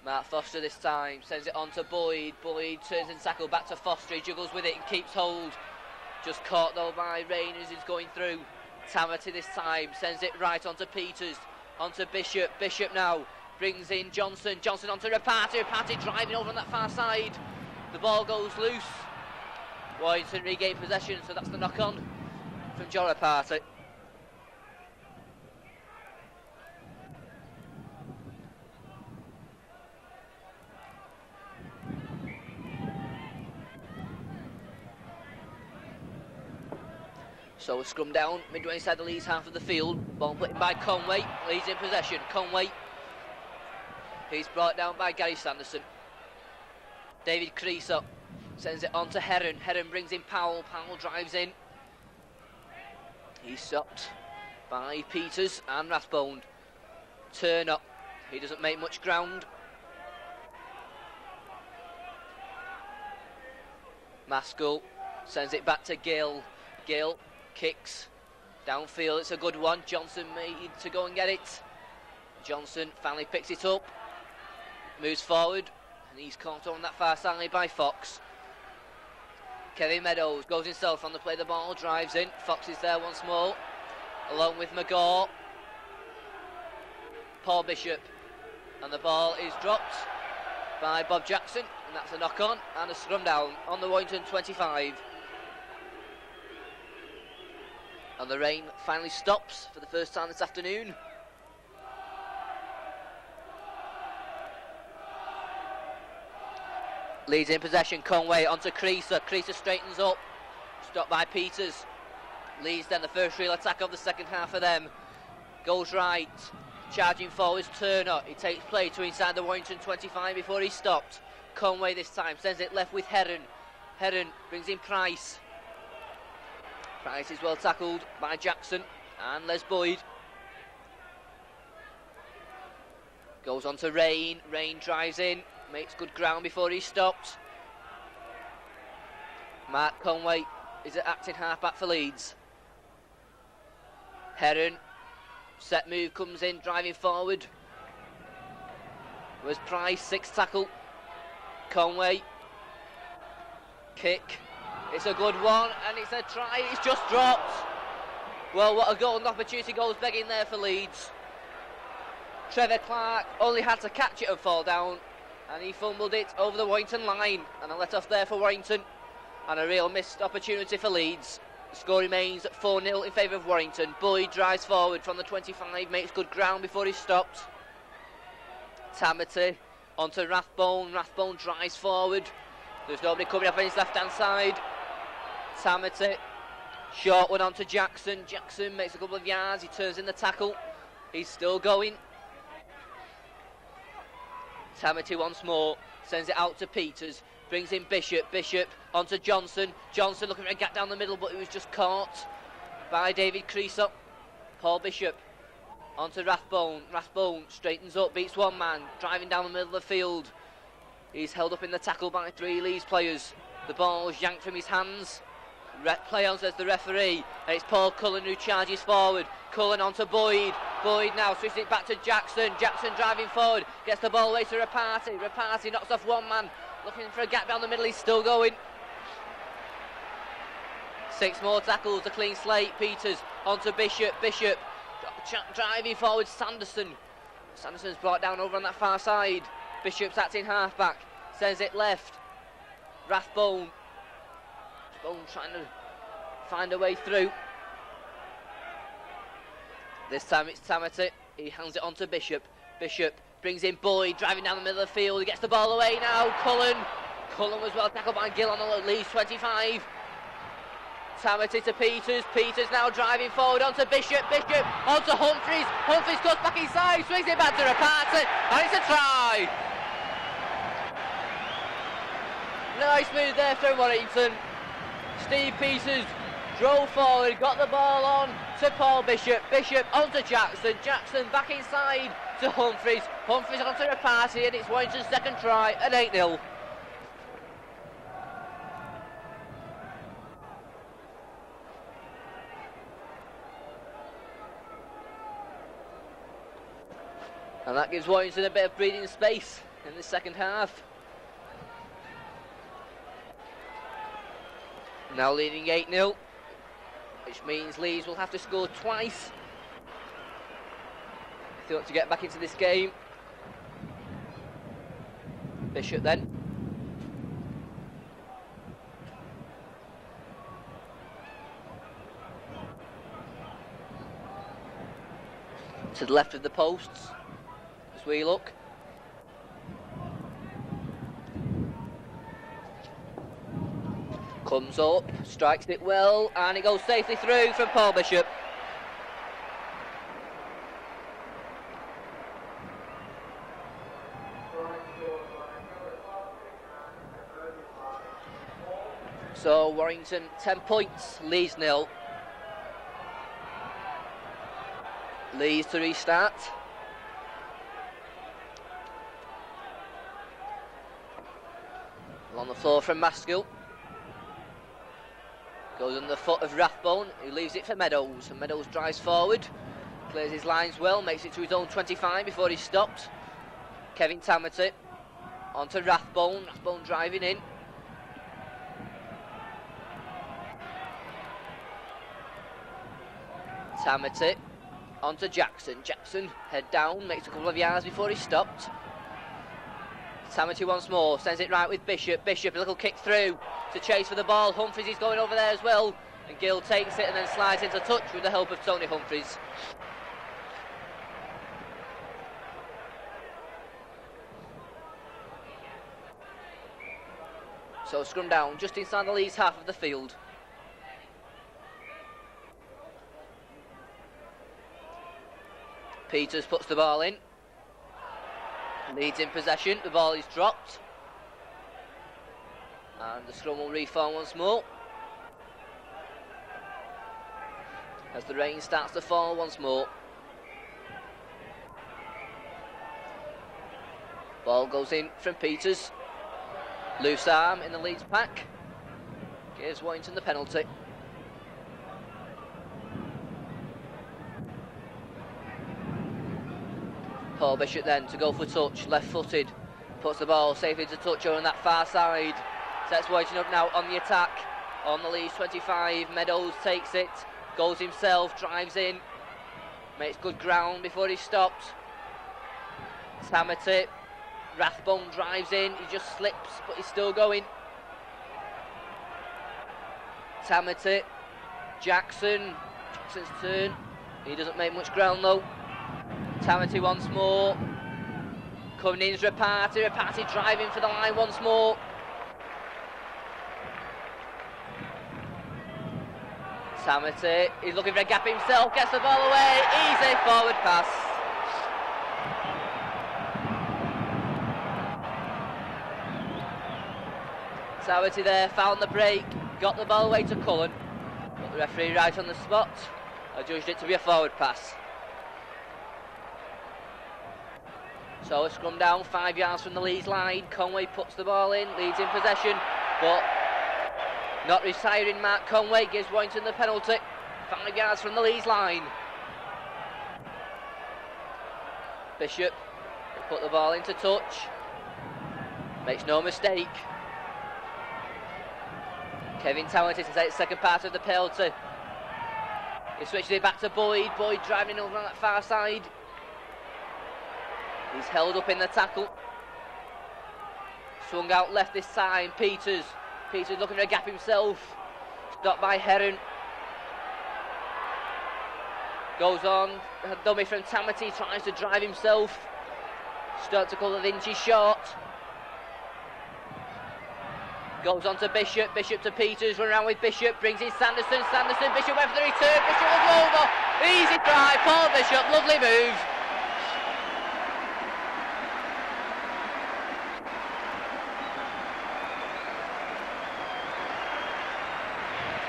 Mark Foster this time, sends it on to Boyd. Boyd turns and tackle back to Foster, he juggles with it and keeps hold. Just caught though by Rain as he's going through. Tamati this time, sends it right onto Peters, onto Bishop. Bishop now brings in Johnson. Johnson onto Rapati. Rapati driving over on that far side. The ball goes loose. Warrington regain possession, so that's the knock-on from Joe Rapati. So a scrum down, midway inside the Leeds half of the field. Ball put in by Conway, Leeds in possession. Conway, he's brought down by Gary Sanderson. David Creaser sends it on to Heron. Heron brings in Powell. Powell drives in. He's stopped by Peters and Rathbone. Turn up, he doesn't make much ground. Maskell sends it back to Gill. Gill kicks downfield, it's a good one. Johnson made to go and get it. Johnson finally picks it up, moves forward, and he's caught on that far side by Fox. Kevin Meadows goes himself on the play of the ball, drives in. Fox is there once more, along with McGaw. Paul Bishop, and the ball is dropped by Bob Jackson, and that's a knock-on and a scrum down on the Warrington 25. And the rain finally stops for the first time this afternoon. Leeds in possession, Conway onto Creaser. Creaser straightens up, stopped by Peters. Leeds then the first real attack of the second half for them. Goes right, charging forwards Turner. He takes play to inside the Warrington 25 before he's stopped. Conway this time sends it left with Heron. Heron brings in Price. Price is well tackled by Jackson and Les Boyd. Goes on to Rain. Rain drives in, makes good ground before he's stopped. Mark Conway is at acting halfback for Leeds. Heron, set move, comes in, driving forward. Was Price, 6th tackle. Conway, kick. It's a good one, and it's a try. It's just dropped. Well, what a golden opportunity goes begging there for Leeds. Trevor Clark only had to catch it and fall down, and he fumbled it over the Warrington line, and a let off there for Warrington, and a real missed opportunity for Leeds. The score remains at 4-0 in favour of Warrington. Boyd drives forward from the 25, makes good ground before he's stopped. Tamati onto Rathbone. Rathbone drives forward. There's nobody coming up on his left-hand side. Tamati, short one onto Jackson. Jackson makes a couple of yards, he turns in the tackle. He's still going. Tamati once more, sends it out to Peters. brings in Bishop. Bishop onto Johnson. Johnson looking for a gap down the middle, but he was just caught by David Creasop. Paul Bishop onto Rathbone. Rathbone straightens up, beats one man, driving down the middle of the field. He's held up in the tackle by 3 Leeds players. The ball's yanked from his hands. Play on, says the referee, and it's Paul Cullen who charges forward. Cullen onto Boyd. Boyd now switches it back to Jackson. Jackson driving forward, gets the ball away to Rapati. Rapati knocks off one man, looking for a gap down the middle. He's still going. 6 more tackles, a clean slate. Peters onto Bishop. Bishop driving forward. Sanderson. Sanderson's brought down over on that far side. Bishop's acting half-back, sends it left. Rathbone. Rathbone trying to find a way through. This time it's Tamati. He hands it on to Bishop. Bishop brings in Boyd, driving down the middle of the field. He gets the ball away now. Cullen. Cullen was well tackled by Gill on the Leeds 25. Tamati to Peters. Peters now driving forward onto Bishop. Bishop onto Humphreys. Humphreys goes back inside, swings it back to Rapati, and it's a try. Nice move there from Warrington. Steve Peters drove forward, got the ball on to Paul Bishop. Bishop onto Jackson. Jackson back inside to Humphreys. Humphreys onto Rapati, and it's Warrington's second try at 8-0. And that gives Warrington a bit of breathing space in the second half. Now leading 8-0, which means Leeds will have to score twice if they want to get back into this game. Bishop then. To the left of the posts as we look. Comes up, strikes it well, and it goes safely through from Paul Bishop. So Warrington 10 points, Leeds 0. Leeds to restart. On the floor from Maskell. Goes on the foot of Rathbone, who leaves it for Meadows, and Meadows drives forward, clears his lines well, makes it to his own 25 before he's stopped. Kevin Tamati onto Rathbone. Rathbone driving in. Tamati onto Jackson. Jackson head down, makes a couple of yards before he's stopped. Tamati once more, sends it right with Bishop. Bishop, a little kick through to chase for the ball. Humphreys is going over there as well, and Gill takes it and then slides into touch with the help of Tony Humphreys. So scrum down just inside the Leeds half of the field. Peters puts the ball in. Leeds in possession, the ball is dropped. And the scrum will reform once more. As the rain starts to fall once more. Ball goes in from Peters. Loose arm in the Leeds pack. Gives Warrington the penalty. Paul Bishop then to go for touch, left-footed, puts the ball safely to touch on that far side, sets Warrington up now on the attack, on the Leeds 25, Meadows takes it, goes himself, drives in, makes good ground before he's stopped. Tamati, Rathbone drives in, he just slips, but he's still going. Tamati, Jackson's turn, he doesn't make much ground though. Tamati once more. Coming in is Rapati. Rapati driving for the line once more. Tamati, he's looking for a gap himself, gets the ball away. Easy forward pass. Doherty there, found the break, got the ball away to Cullen, but the referee right on the spot adjudged it to be a forward pass. So a scrum down, 5 yards from the Leeds line. Conway puts the ball in, Leeds in possession, but not retiring. Mark Conway gives Warrington the penalty, 5 yards from the Leeds line. Bishop put the ball into touch, makes no mistake. Kevin Townley to take the second part of the penalty. He switches it back to Boyd. Boyd driving over on that far side. He's held up in the tackle. Swung out left this time. Peters looking for a gap himself. Stopped by Heron. Goes on. A dummy from Tamati. Tries to drive himself. Starts a couple of inches short. Goes on to Bishop. Bishop to Peters. Run around with Bishop. Brings in Sanderson. Bishop went for the return. Bishop will go over. Easy drive. Paul Bishop. Lovely move.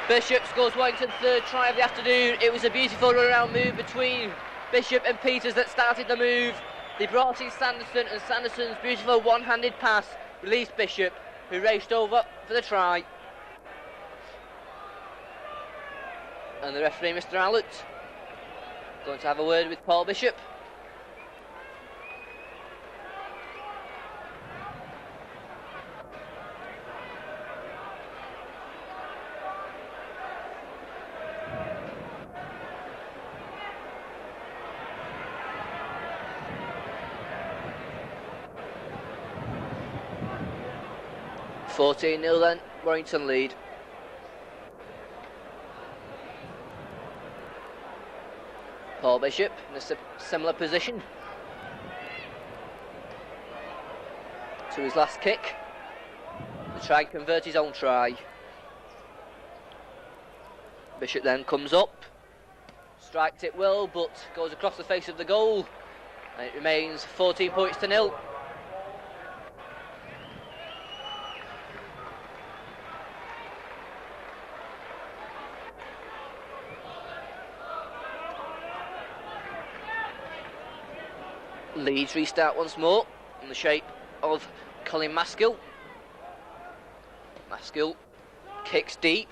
Bishop scores Warrington's third try of the afternoon. It was a beautiful run-around move between Bishop and Peters that started the move. They brought in Sanderson, and Sanderson's beautiful one-handed pass released Bishop, who raced over for the try. And the referee, Mr. Allett, going to have a word with Paul Bishop. (14-0) then, Warrington lead. Paul Bishop in a similar position to his last kick, to try and convert his own try. Bishop then comes up, strikes it well, but goes across the face of the goal, and it remains 14 points to 0. Leeds restart once more in the shape of Colin Maskill. Maskill kicks deep,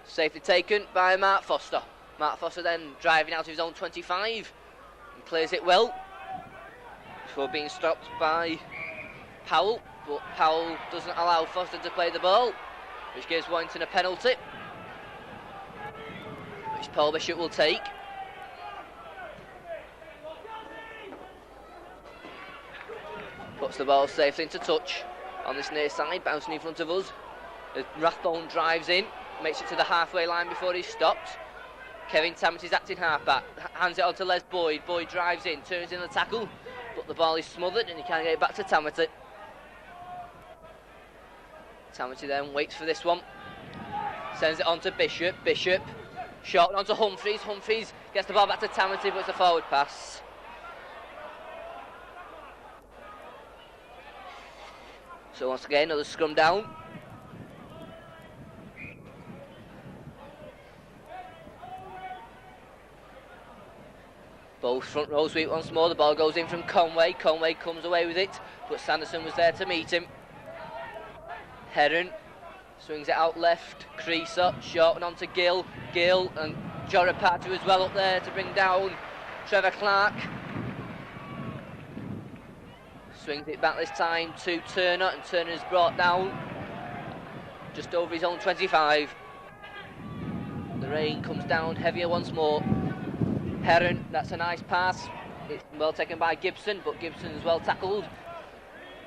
safely taken by Mark Foster. Mark Foster then driving out of his own 25 and plays it well before being stopped by Powell, but Powell doesn't allow Foster to play the ball, which gives Warrington a penalty, which Paul Bishop will take. Puts the ball safely into touch on this near side, bouncing in front of us. As Rathbone drives in, makes it to the halfway line before he's stopped. Kevin Tamaty's acting halfback, hands it on to Les Boyd. Boyd drives in, turns in the tackle, but the ball is smothered and he can't get it back to Tamaty. Tamaty then waits for this one, sends it on to Bishop. Bishop short on to Humphreys. Humphreys gets the ball back to Tamaty, but it's a forward pass. So once again, another scrum down. Both front row sweep once more. The ball goes in from Conway. Conway comes away with it, but Sanderson was there to meet him. Heron swings it out left. Creaser short and on to Gill. Gill and Jorapatu as well up there to bring down Trevor Clark. Swings it back this time to Turner, and Turner's brought down just over his own 25. The rain comes down heavier once more. Heron, that's a nice pass. It's well taken by Gibson, but Gibson's well tackled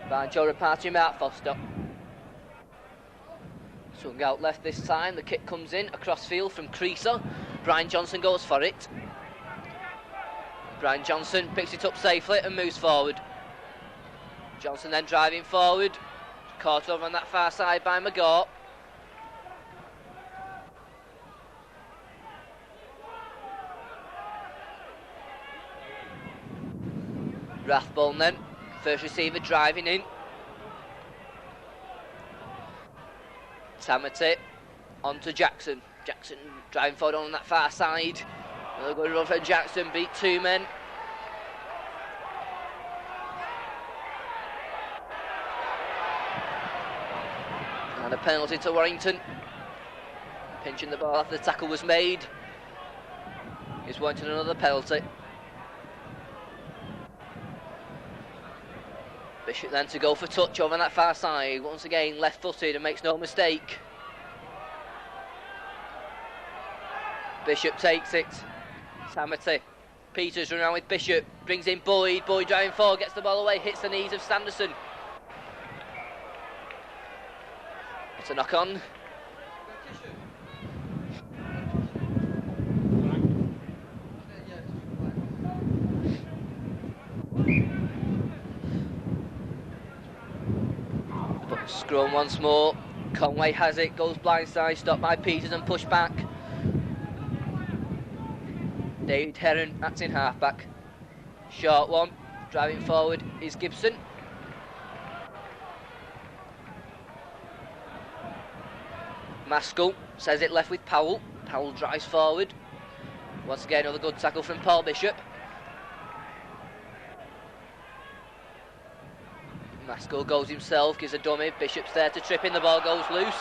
by Jorapatu and Mark Foster. Swung out left this time. The kick comes in across field from Creaser. Brian Johnson goes for it. Brian Johnson picks it up safely and moves forward. Johnson then driving forward, caught over on that far side by McGaw. Rathbone then, first receiver driving in. Tamati on to Jackson. Jackson driving forward on that far side. Another good run from Jackson, beat 2 men. And a penalty to Warrington. Pinching the ball after the tackle was made. He's wanting another penalty. Bishop then to go for touch over on that far side. Once again, left footed and makes no mistake. Bishop takes it. Tamati. Peters run around with Bishop. Brings in Boyd. Boyd driving forward, gets the ball away, hits the knees of Sanderson. It's a knock on. But scrum once more. Conway has it, goes blindside, stopped by Peters and pushed back. David Heron acting halfback. Short one, driving forward is Gibson. Maskell says it left with Powell. Powell drives forward. Once again, another good tackle from Paul Bishop. Maskell goes himself, gives a dummy. Bishop's there to trip in, the ball goes loose.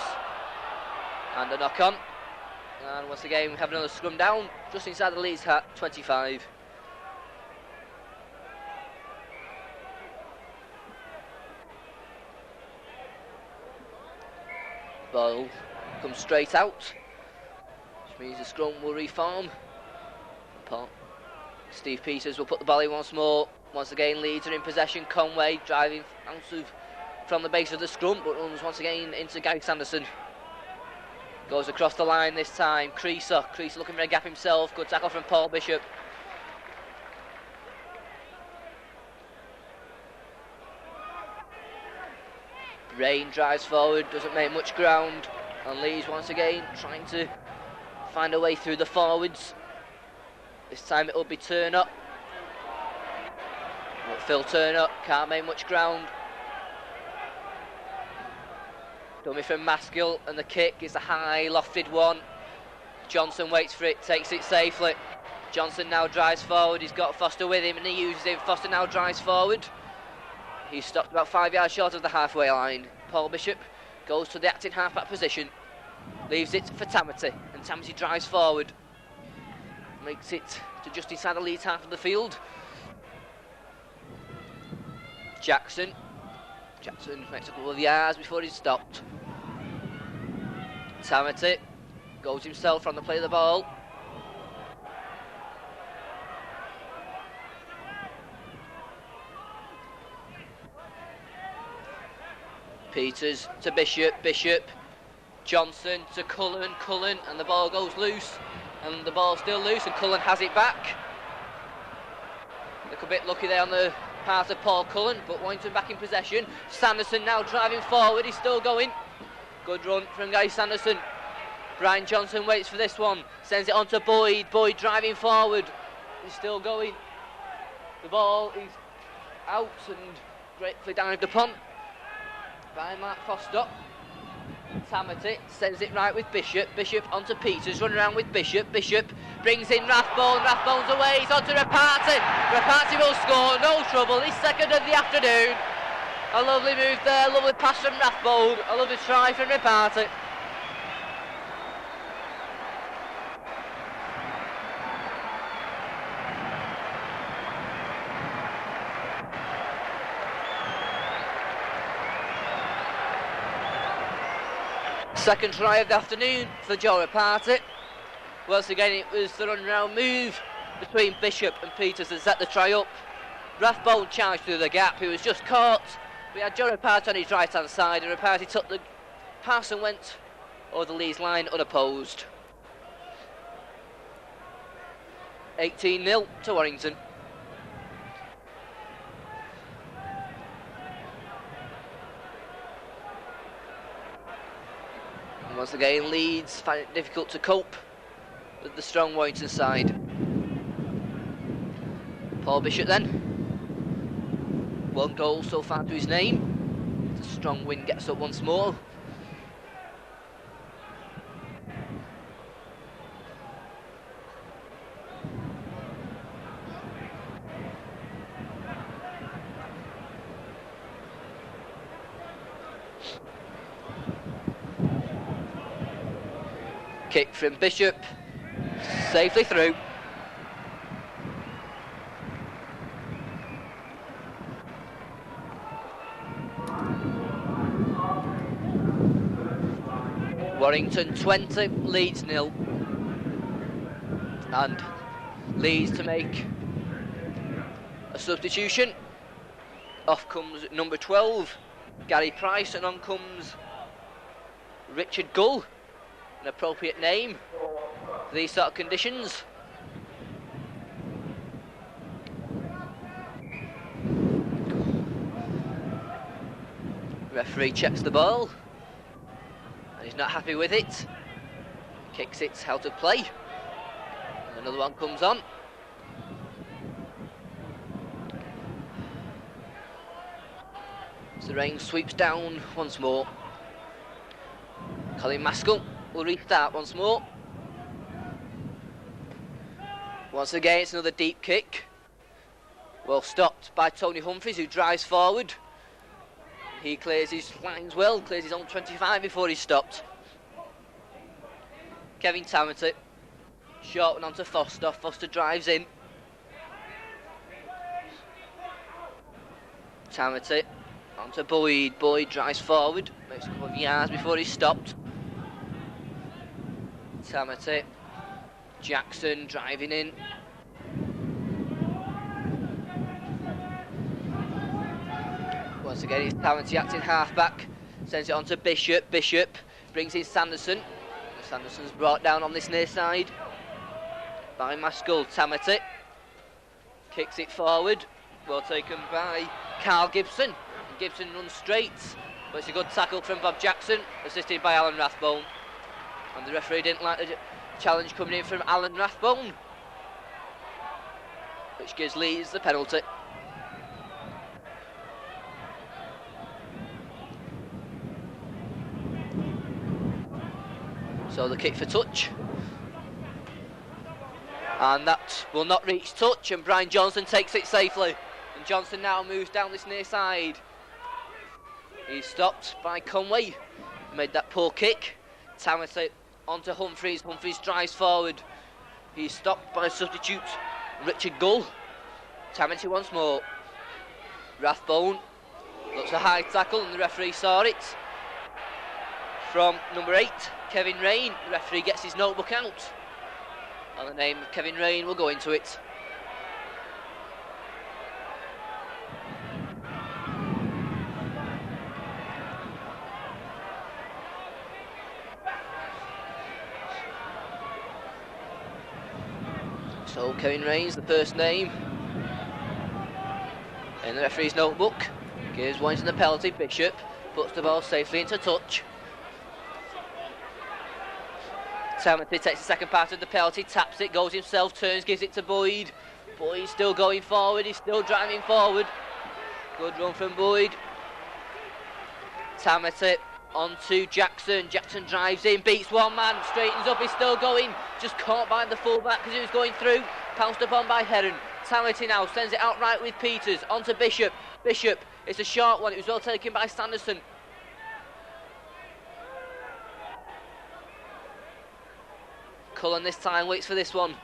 And a knock on. And once again, we have another scrum down, just inside the Leeds hat, 25. Ball comes straight out, which means the scrum will reform. Steve Peters will put the ball in once more. Once again, Leeds are in possession. Conway driving out from the base of the scrum, but runs once again into Gary Sanderson. Goes across the line this time. Creaser looking for a gap himself. Good tackle from Paul Bishop. Rain drives forward, doesn't make much ground, and Leeds once again trying to find a way through the forwards. This time it will be Turner. But Phil Turner can't make much ground. Dummy from Maskell, and the kick is a high lofted one. Johnson waits for it, takes it safely. Johnson now drives forward, he's got Foster with him and he uses him. Foster now drives forward. He's stopped about 5 yards short of the halfway line. Paul Bishop goes to the acting halfback position, leaves it for Tamati, and Tamati drives forward. Makes it to just inside the Leeds half of the field. Jackson makes a couple of yards before he's stopped. Tamati goes himself from the play of the ball. Peters to Bishop, Johnson to Cullen, and the ball goes loose, and the ball's still loose, and Cullen has it back. Look a bit lucky there on the part of Paul Cullen, but Warrington back in possession. Sanderson now driving forward, he's still going. Good run from Guy Sanderson. Brian Johnson waits for this one, sends it on to Boyd. Boyd driving forward, he's still going. The ball is out and gratefully dived upon by Mark Foster. Tamati sends it right with Bishop. Bishop onto Peters, run around with Bishop. Bishop brings in Rathbone. Rathbone's away, he's onto Rapati. Rapati will score, no trouble. He's second of the afternoon. A lovely move there, lovely pass from Rathbone. A lovely try from Rapati. Second try of the afternoon for Joe Rapati. Once again, it was the run-round move between Bishop and Peters that set the try up. Rathbone charged through the gap, he was just caught. We had Joe Rapati on his right-hand side, and Rapati took the pass and went over the Leeds line unopposed. 18-0 to Warrington. Once again, Leeds find it difficult to cope with the strong Warrington side. Paul Bishop then. 1 goal so far to his name. The strong win gets up once more. kick from Bishop, safely through. Warrington 20, Leeds 0. And Leeds to make a substitution. Off comes number 12, Gary Price, and on comes Richard Gull, an appropriate name for these sort of conditions. Referee checks the ball, and he's not happy with it. Kicks it out of play. And another one comes on. So the rain sweeps down once more. Colin Maskell will restart once more. Once again, it's another deep kick. Well stopped by Tony Humphries, who drives forward. He clears his lines well, clears his own 25 before he's stopped. Kevin Tamity, short one onto Foster. Foster drives in. Tamity onto Boyd. Boyd drives forward, makes a couple of yards before he's stopped. Tamity, Jackson driving in. Once again, it's Tamity acting half-back, sends it on to Bishop. Bishop brings in Sanderson. Sanderson's brought down on this near side by Maskell. Tamity kicks it forward, well taken by Carl Gibson. Gibson runs straight, but it's a good tackle from Bob Jackson, assisted by Alan Rathbone. And the referee didn't like the challenge coming in from Alan Rathbone, which gives Leeds the penalty. So the kick for touch, and that will not reach touch, and Brian Johnson takes it safely. And Johnson now moves down this near side. He's stopped by Conway, made that poor kick. Tamity onto Humphries. Humphries drives forward. He's stopped by substitute Richard Gull. Tamity once more. Rathbone looks a high tackle, and the referee saw it. From number 8, Kevin Rain. The referee gets his notebook out, and the name of Kevin Rain will go into it. So Kevin Rain's the first name in the referee's notebook. Gives Warrington the penalty. Bishop puts the ball safely into touch. Tamity takes the second part of the penalty, taps it, goes himself, turns, gives it to Boyd. Boyd still going forward, he's still driving forward. Good run from Boyd. Tamity onto Jackson. Jackson drives in, beats one man, straightens up, he's still going. Just caught by the fullback because he was going through. Pounced upon by Heron. Tamity now sends it outright with Peters. Onto Bishop. Bishop, it's a short one, it was well taken by Sanderson. Cullen this time waits for this one.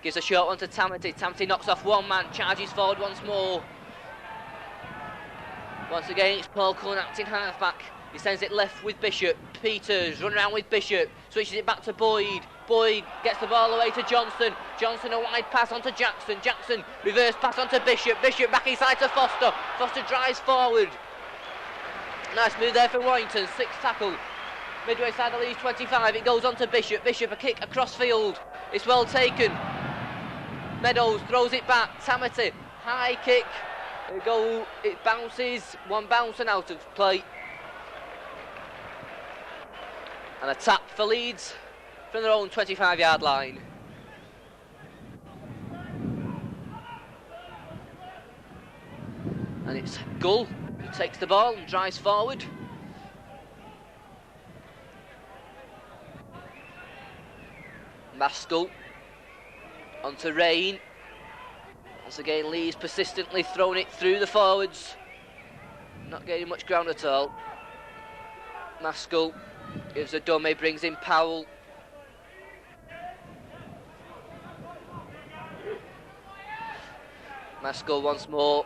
Gives a short one to Tamity. Tamity knocks off one man, charges forward once more. Once again, it's Paul Cullen acting half-back. He sends it left with Bishop. Peters, run around with Bishop. Switches it back to Boyd. Boyd gets the ball away to Johnson. Johnson, a wide pass onto Jackson. Jackson, reverse pass onto Bishop. Bishop back inside to Foster. Foster drives forward. Nice move there from Warrington. 6th tackle. Midway side of Leeds 25. It goes on to Bishop. Bishop, a kick across field. It's well taken. Meadows throws it back. Tamity, high kick. It bounces. One bounce and out of play. And a tap for Leeds from their own 25-yard line. And it's Gull who takes the ball and drives forward. Maskell onto Rain. Once again, Leeds persistently throwing it through the forwards. Not gaining much ground at all. Maskell gives a dummy, brings in Powell. Maskell once more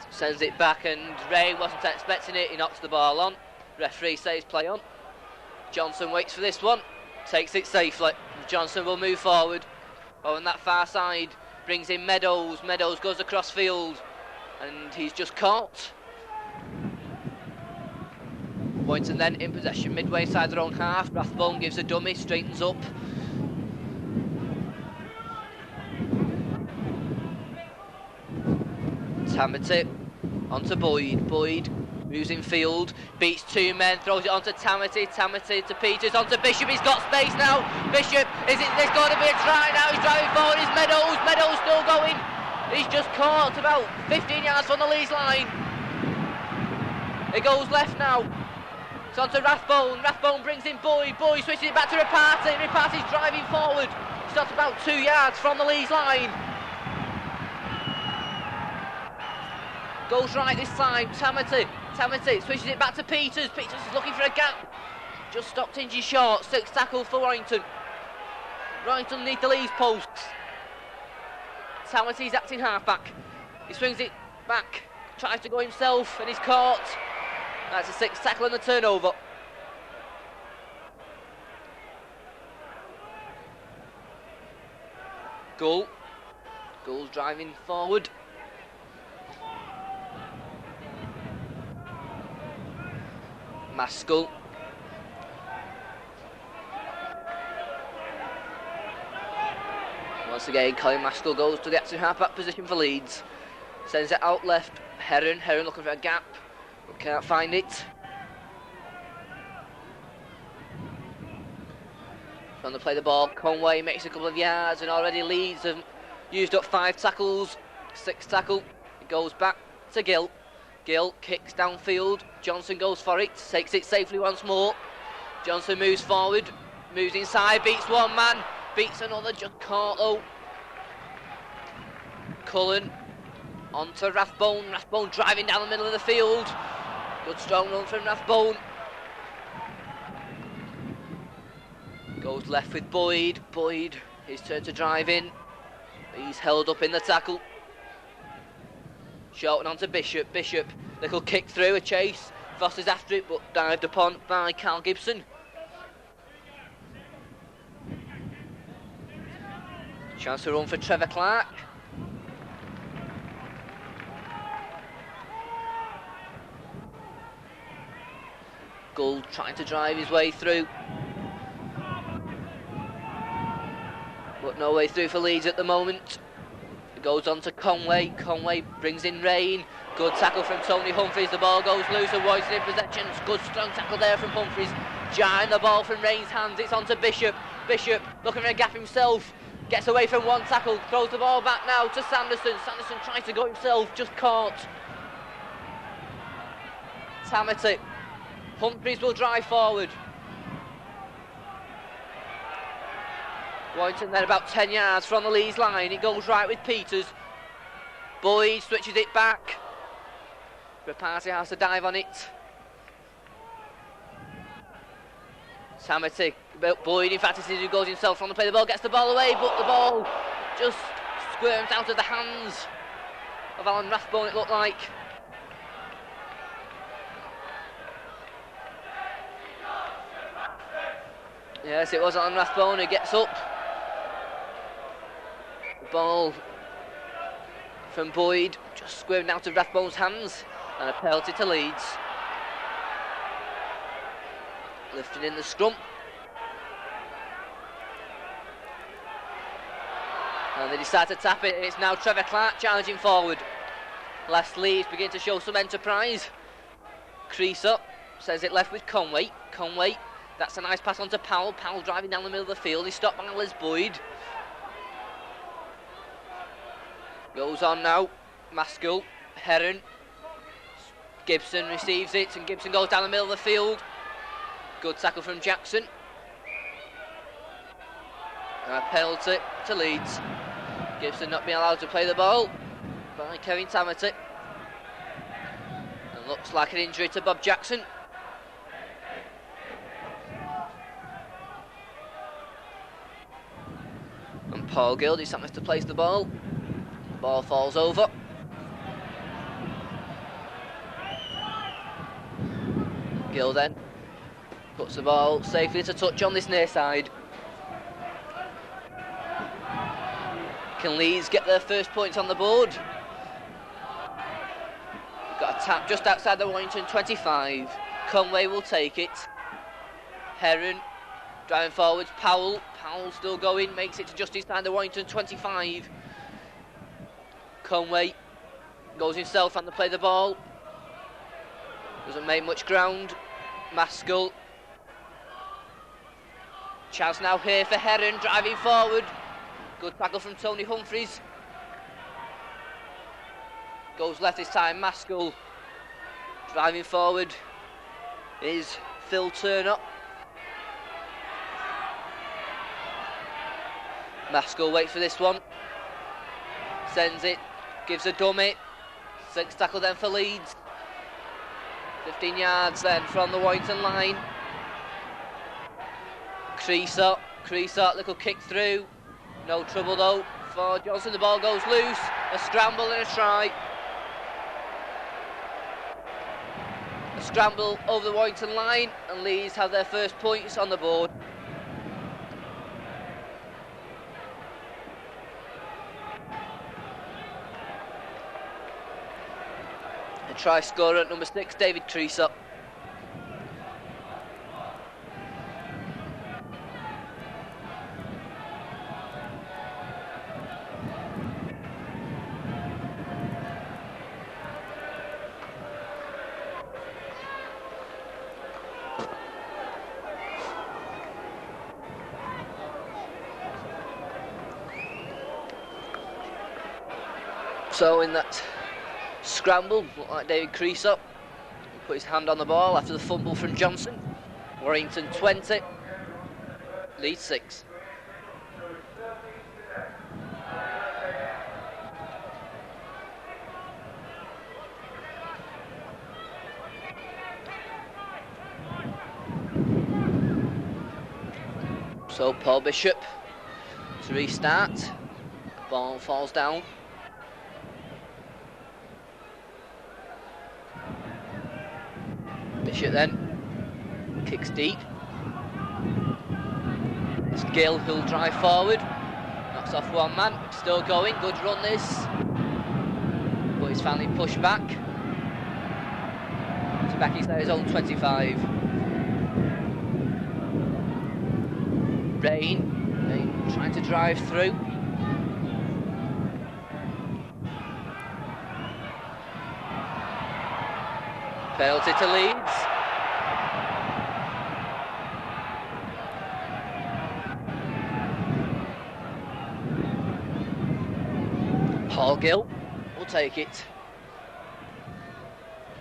sends it back, and Ray wasn't expecting it. He knocks the ball on. Referee says play on. Johnson waits for this one, takes it safely. Johnson will move forward. On that far side, brings in Meadows. Meadows goes across field, and he's just caught. Warrington then in possession midway inside their own half. Rathbone gives a dummy, straightens up. Tamity onto Boyd. Boyd moves in field, beats two men, throws it onto Tamity. Tamity to Peters, onto Bishop. He's got space now. Bishop, there's going to be a try now. He's driving forward. It's Meadows. Meadows still going. He's just caught about 15 yards from the Leeds line. It goes left now. It's onto Rathbone. Rathbone brings in Boyd. Boyd switches it back to Reparty. Reparty's driving forward. Stops about 2 yards from the Leeds line. Goes right this time. Tamity switches it back to Peters. Peters is looking for a gap. Just stopped injury short. 6 tackle for Warrington. Warrington need the Leeds posts. Tamity's acting halfback. He swings it back. Tries to go himself and he's caught. That's a 6 tackle and the turnover. Goal. Goal's driving forward. Maskell. Once again, Colin Maskell goes to the active halfback position for Leeds. Sends it out left. Heron looking for a gap, but can't find it. Trying to play the ball. Conway makes a couple of yards, and already Leeds have used up 5 tackles. 6 tackle. It goes back to Gill. Gill kicks downfield. Johnson goes for it, takes it safely once more. Johnson moves forward, moves inside, beats one man, beats another, just caught though. Cullen onto Rathbone. Rathbone driving down the middle of the field. Good strong run from Rathbone. Goes left with Boyd. Boyd, his turn to drive in. He's held up in the tackle. Short one onto Bishop. Bishop, little kick through, a chase. Foster's after it, but dived upon by Carl Gibson. Chance to run for Trevor Clark. Gould trying to drive his way through, but no way through for Leeds at the moment. It goes on to Conway. Conway brings in Rain. Good tackle from Tony Humphries. The ball goes loose and Warrington in possession. Good strong tackle there from Humphries. Jarring the ball from Rain's hands. It's on to Bishop. Bishop looking for a gap himself. Gets away from one tackle. Throws the ball back now to Sanderson. Sanderson tries to go himself. Just caught. Tamity. Humphries will drive forward. Warrington then about 10 yards from the Leeds line. It goes right with Peters. Boyd switches it back. Reparty has to dive on it. Tamity. Boyd, in fact, he goes himself from the play. The ball gets the ball away, but the ball just squirms out of the hands of Alan Rathbone, it looked like. Yes, it was Alan Rathbone who gets up. The ball from Boyd just squirmed out of Rathbone's hands, and a penalty to Leeds. Lifting in the scrum. And they decide to tap it, and it's now Trevor Clark challenging forward. Last Leeds begin to show some enterprise. Crease up, sends it left with Conway. Conway, that's a nice pass on to Powell. Powell driving down the middle of the field. He's stopped by Liz Boyd. Goes on now. Maskell, Heron. Gibson receives it, and Gibson goes down the middle of the field. Good tackle from Jackson. And a penalty to Leeds. Gibson not being allowed to play the ball by Kevin Tamity. And looks like an injury to Bob Jackson. And Paul Gill decided to place the ball. The ball falls over. Gill then puts the ball safely to touch on this near side. Can Leeds get their first points on the board? Got a tap just outside the Warrington 25. Conway will take it. Heron driving forwards. Powell still going, makes it to just inside the Warrington 25. Conway goes himself and to play the ball. Doesn't make much ground. Maskell. Chance now here for Heron, driving forward. Good tackle from Tony Humphreys. Goes left this time, Maskell. Driving forward is Phil Turner. Maskell waits for this one. Sends it, gives a dummy. Six tackle then for Leeds. 15 yards then from the Warrington line. Creasot, little kick through. No trouble though for Johnson. The ball goes loose. A scramble and a try. A scramble over the Warrington line, and Leeds have their first points on the board. A try scorer at number 6, David Creasot. So in that scramble, looked like David Creasot put his hand on the ball after the fumble from Johnson. Warrington 20, Leeds 6. So Paul Bishop to restart. Ball falls down. Bishop then kicks deep. It's Gill who'll drive forward. Knocks off one man. Still going. Good run this. But he's finally pushed back. So back inside his own 25. Rain trying to drive through. Penalty to Leeds. Paul Gill will take it.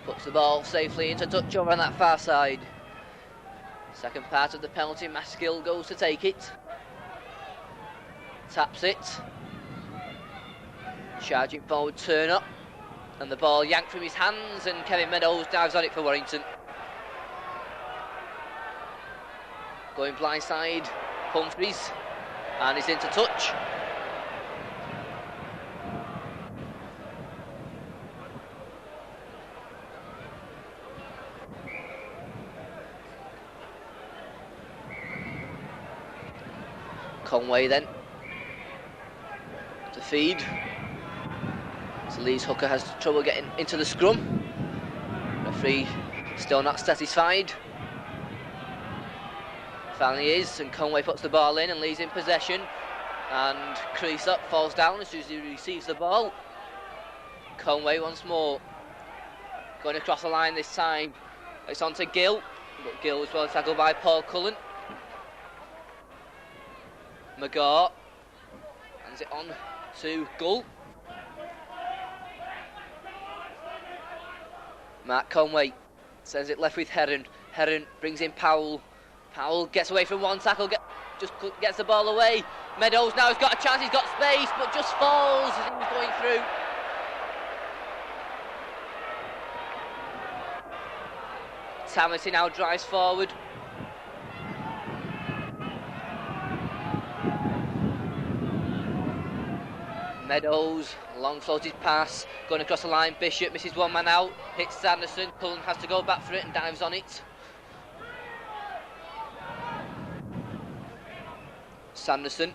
Puts the ball safely into touch over on that far side. Second part of the penalty, Maskell goes to take it. Taps it. Charging forward, Turner. And the ball yanked from his hands, and Kevin Meadows dives on it for Warrington. Going blindside, Humphreys, and he's into touch. Conway then to feed. So Leeds hooker has trouble getting into the scrum. Referee still not satisfied. Finally is, and Conway puts the ball in and Leeds in possession. And Creasot falls down as soon as he receives the ball. Conway once more. Going across the line this time. It's on to Gill. But Gill was well tackled by Paul Cullen. McGaw hands it on to Gull. Mark Conway sends it left with Heron. Heron brings in Powell. Powell gets away from one tackle, just gets the ball away. Meadows now has got a chance, he's got space, but just falls as he was going through. Tamati now drives forward. Meadows, long floated pass, going across the line. Bishop misses one man out, hits Sanderson. Cullen has to go back for it and dives on it. Sanderson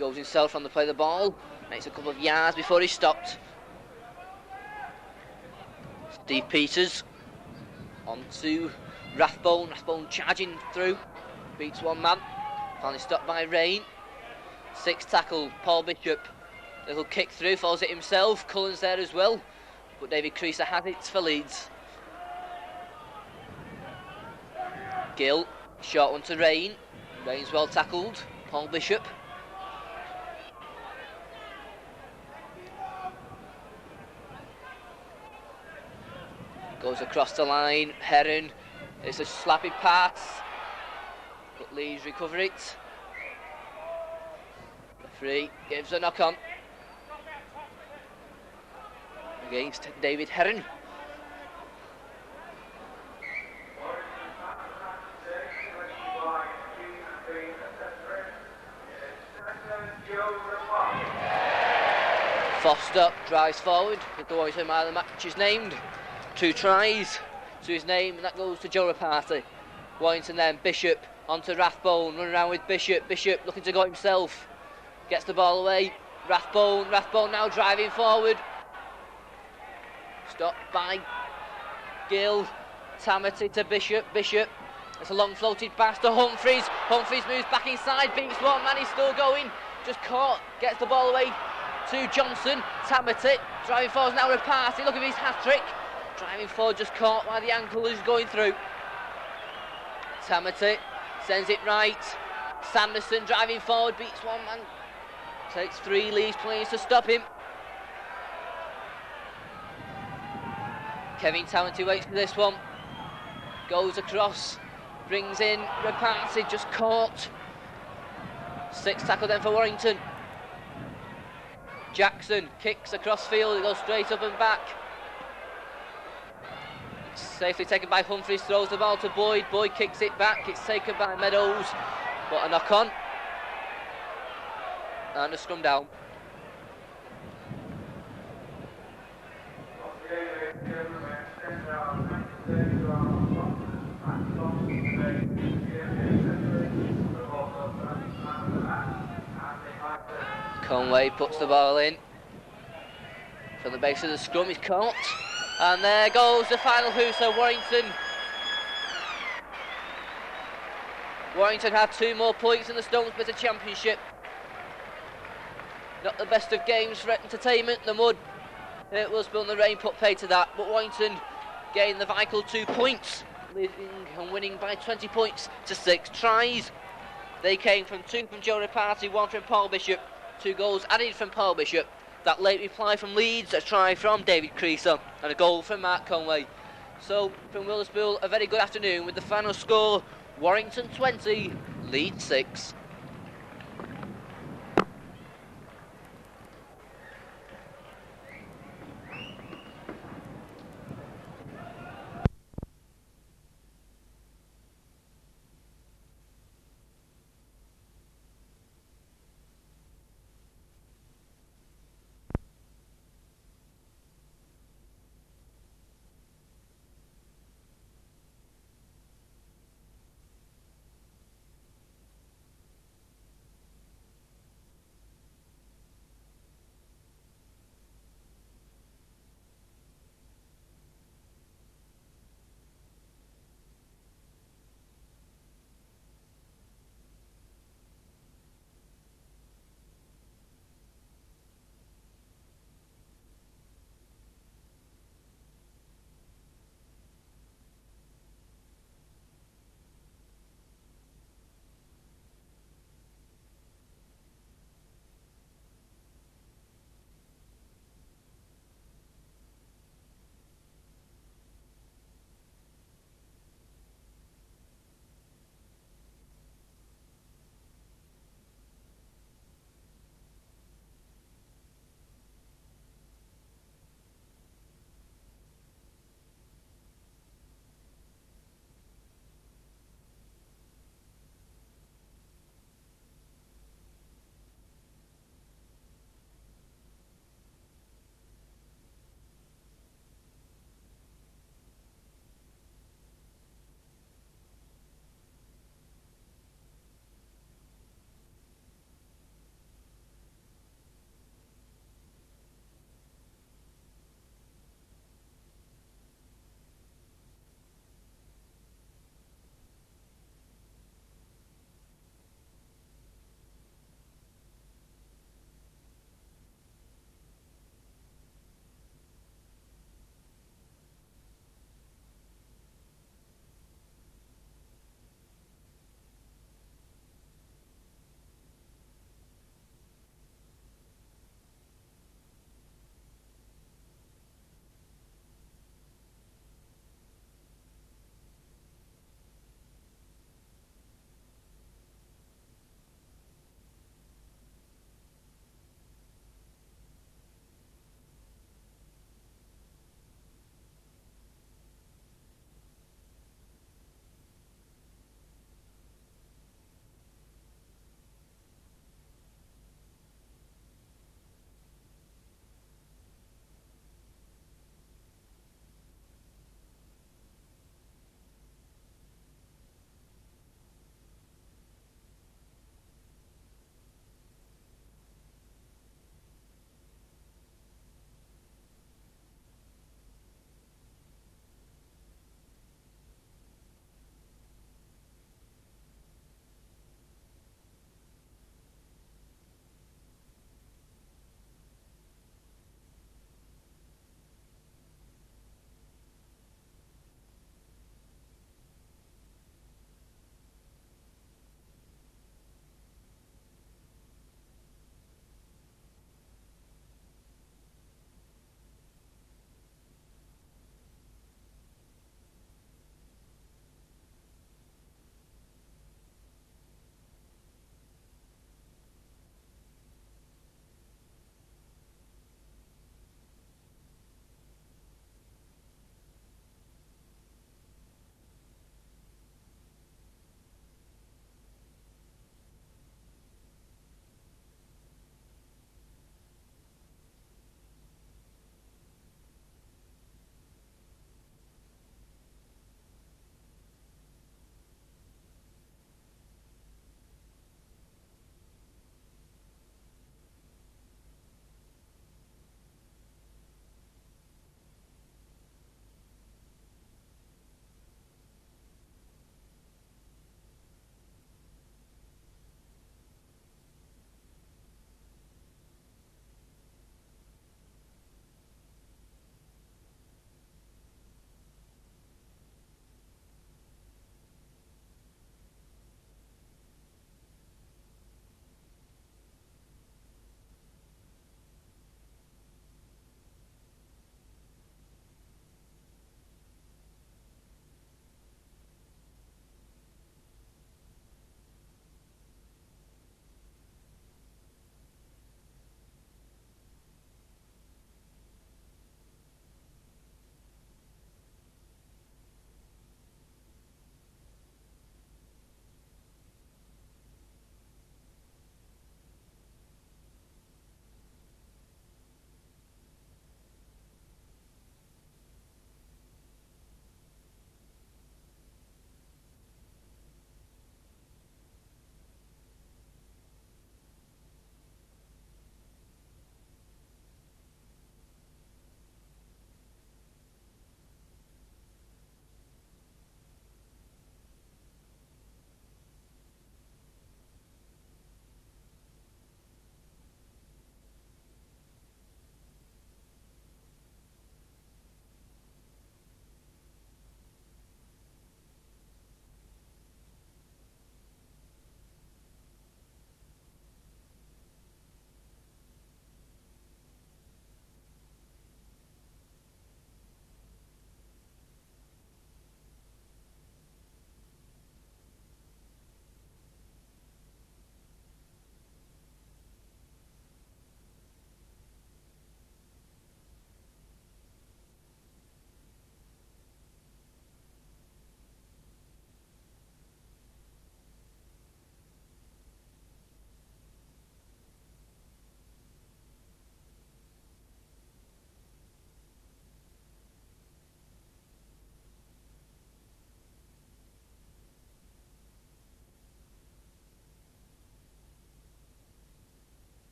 goes himself on the play of the ball, makes a couple of yards before he's stopped. Steve Peters on to Rathbone. Rathbone charging through, beats one man, finally stopped by Rain. 6 tackle, Paul Bishop, little kick through, follows it himself. Cullen's there as well, but David Creaser has it for Leeds. Gill, short one to Rain. Rain's well tackled. Paul Bishop. Goes across the line. Heron. It's a slappy pass, but Leeds recover it. Referee gives a knock on against David Heron. Foster drives forward, the Warrington man of the match is named. 2 tries to his name, and that goes to Joe Reparty. Warrington then, Bishop onto Rathbone, running around with Bishop. Bishop looking to go himself, gets the ball away. Rathbone now driving forward. Stopped by Gill. Tamati to Bishop. Bishop, it's a long floated pass to Humphreys. Humphreys moves back inside, beats one man, he's still going. Just caught, gets the ball away to Johnson. Tamati driving forward now. Reparty, look at his hat-trick. Driving forward, just caught while the ankle is going through. Tamati sends it right. Sanderson driving forward, beats one man. Takes 3 Leeds players to stop him. Kevin Tamati waits for this one. Goes across, brings in Reparty, just caught. 6 tackle then for Warrington. Jackson kicks across field, it goes straight up and back. Safely taken by Humphreys, throws the ball to Boyd. Boyd kicks it back, it's taken by Meadows, but a knock on. And a scrum down. Conway puts the ball in from the base of the scrum, he's caught, and there goes the final whistle. Warrington have 2 more points in the Stones Bitter Championship. Not the best of games for entertainment. The mud, it will spill, and the rain put pay to that, but Warrington gained the vital 2 points, leading and winning by 20 points to 6 tries. They came from 2 from Joe Reparty, 1 from Paul Bishop. 2 goals added from Paul Bishop. That late reply from Leeds, a try from David Creaser, and a goal from Mark Conway. So from Wilderspool, a very good afternoon with the final score: Warrington 20, Leeds 6.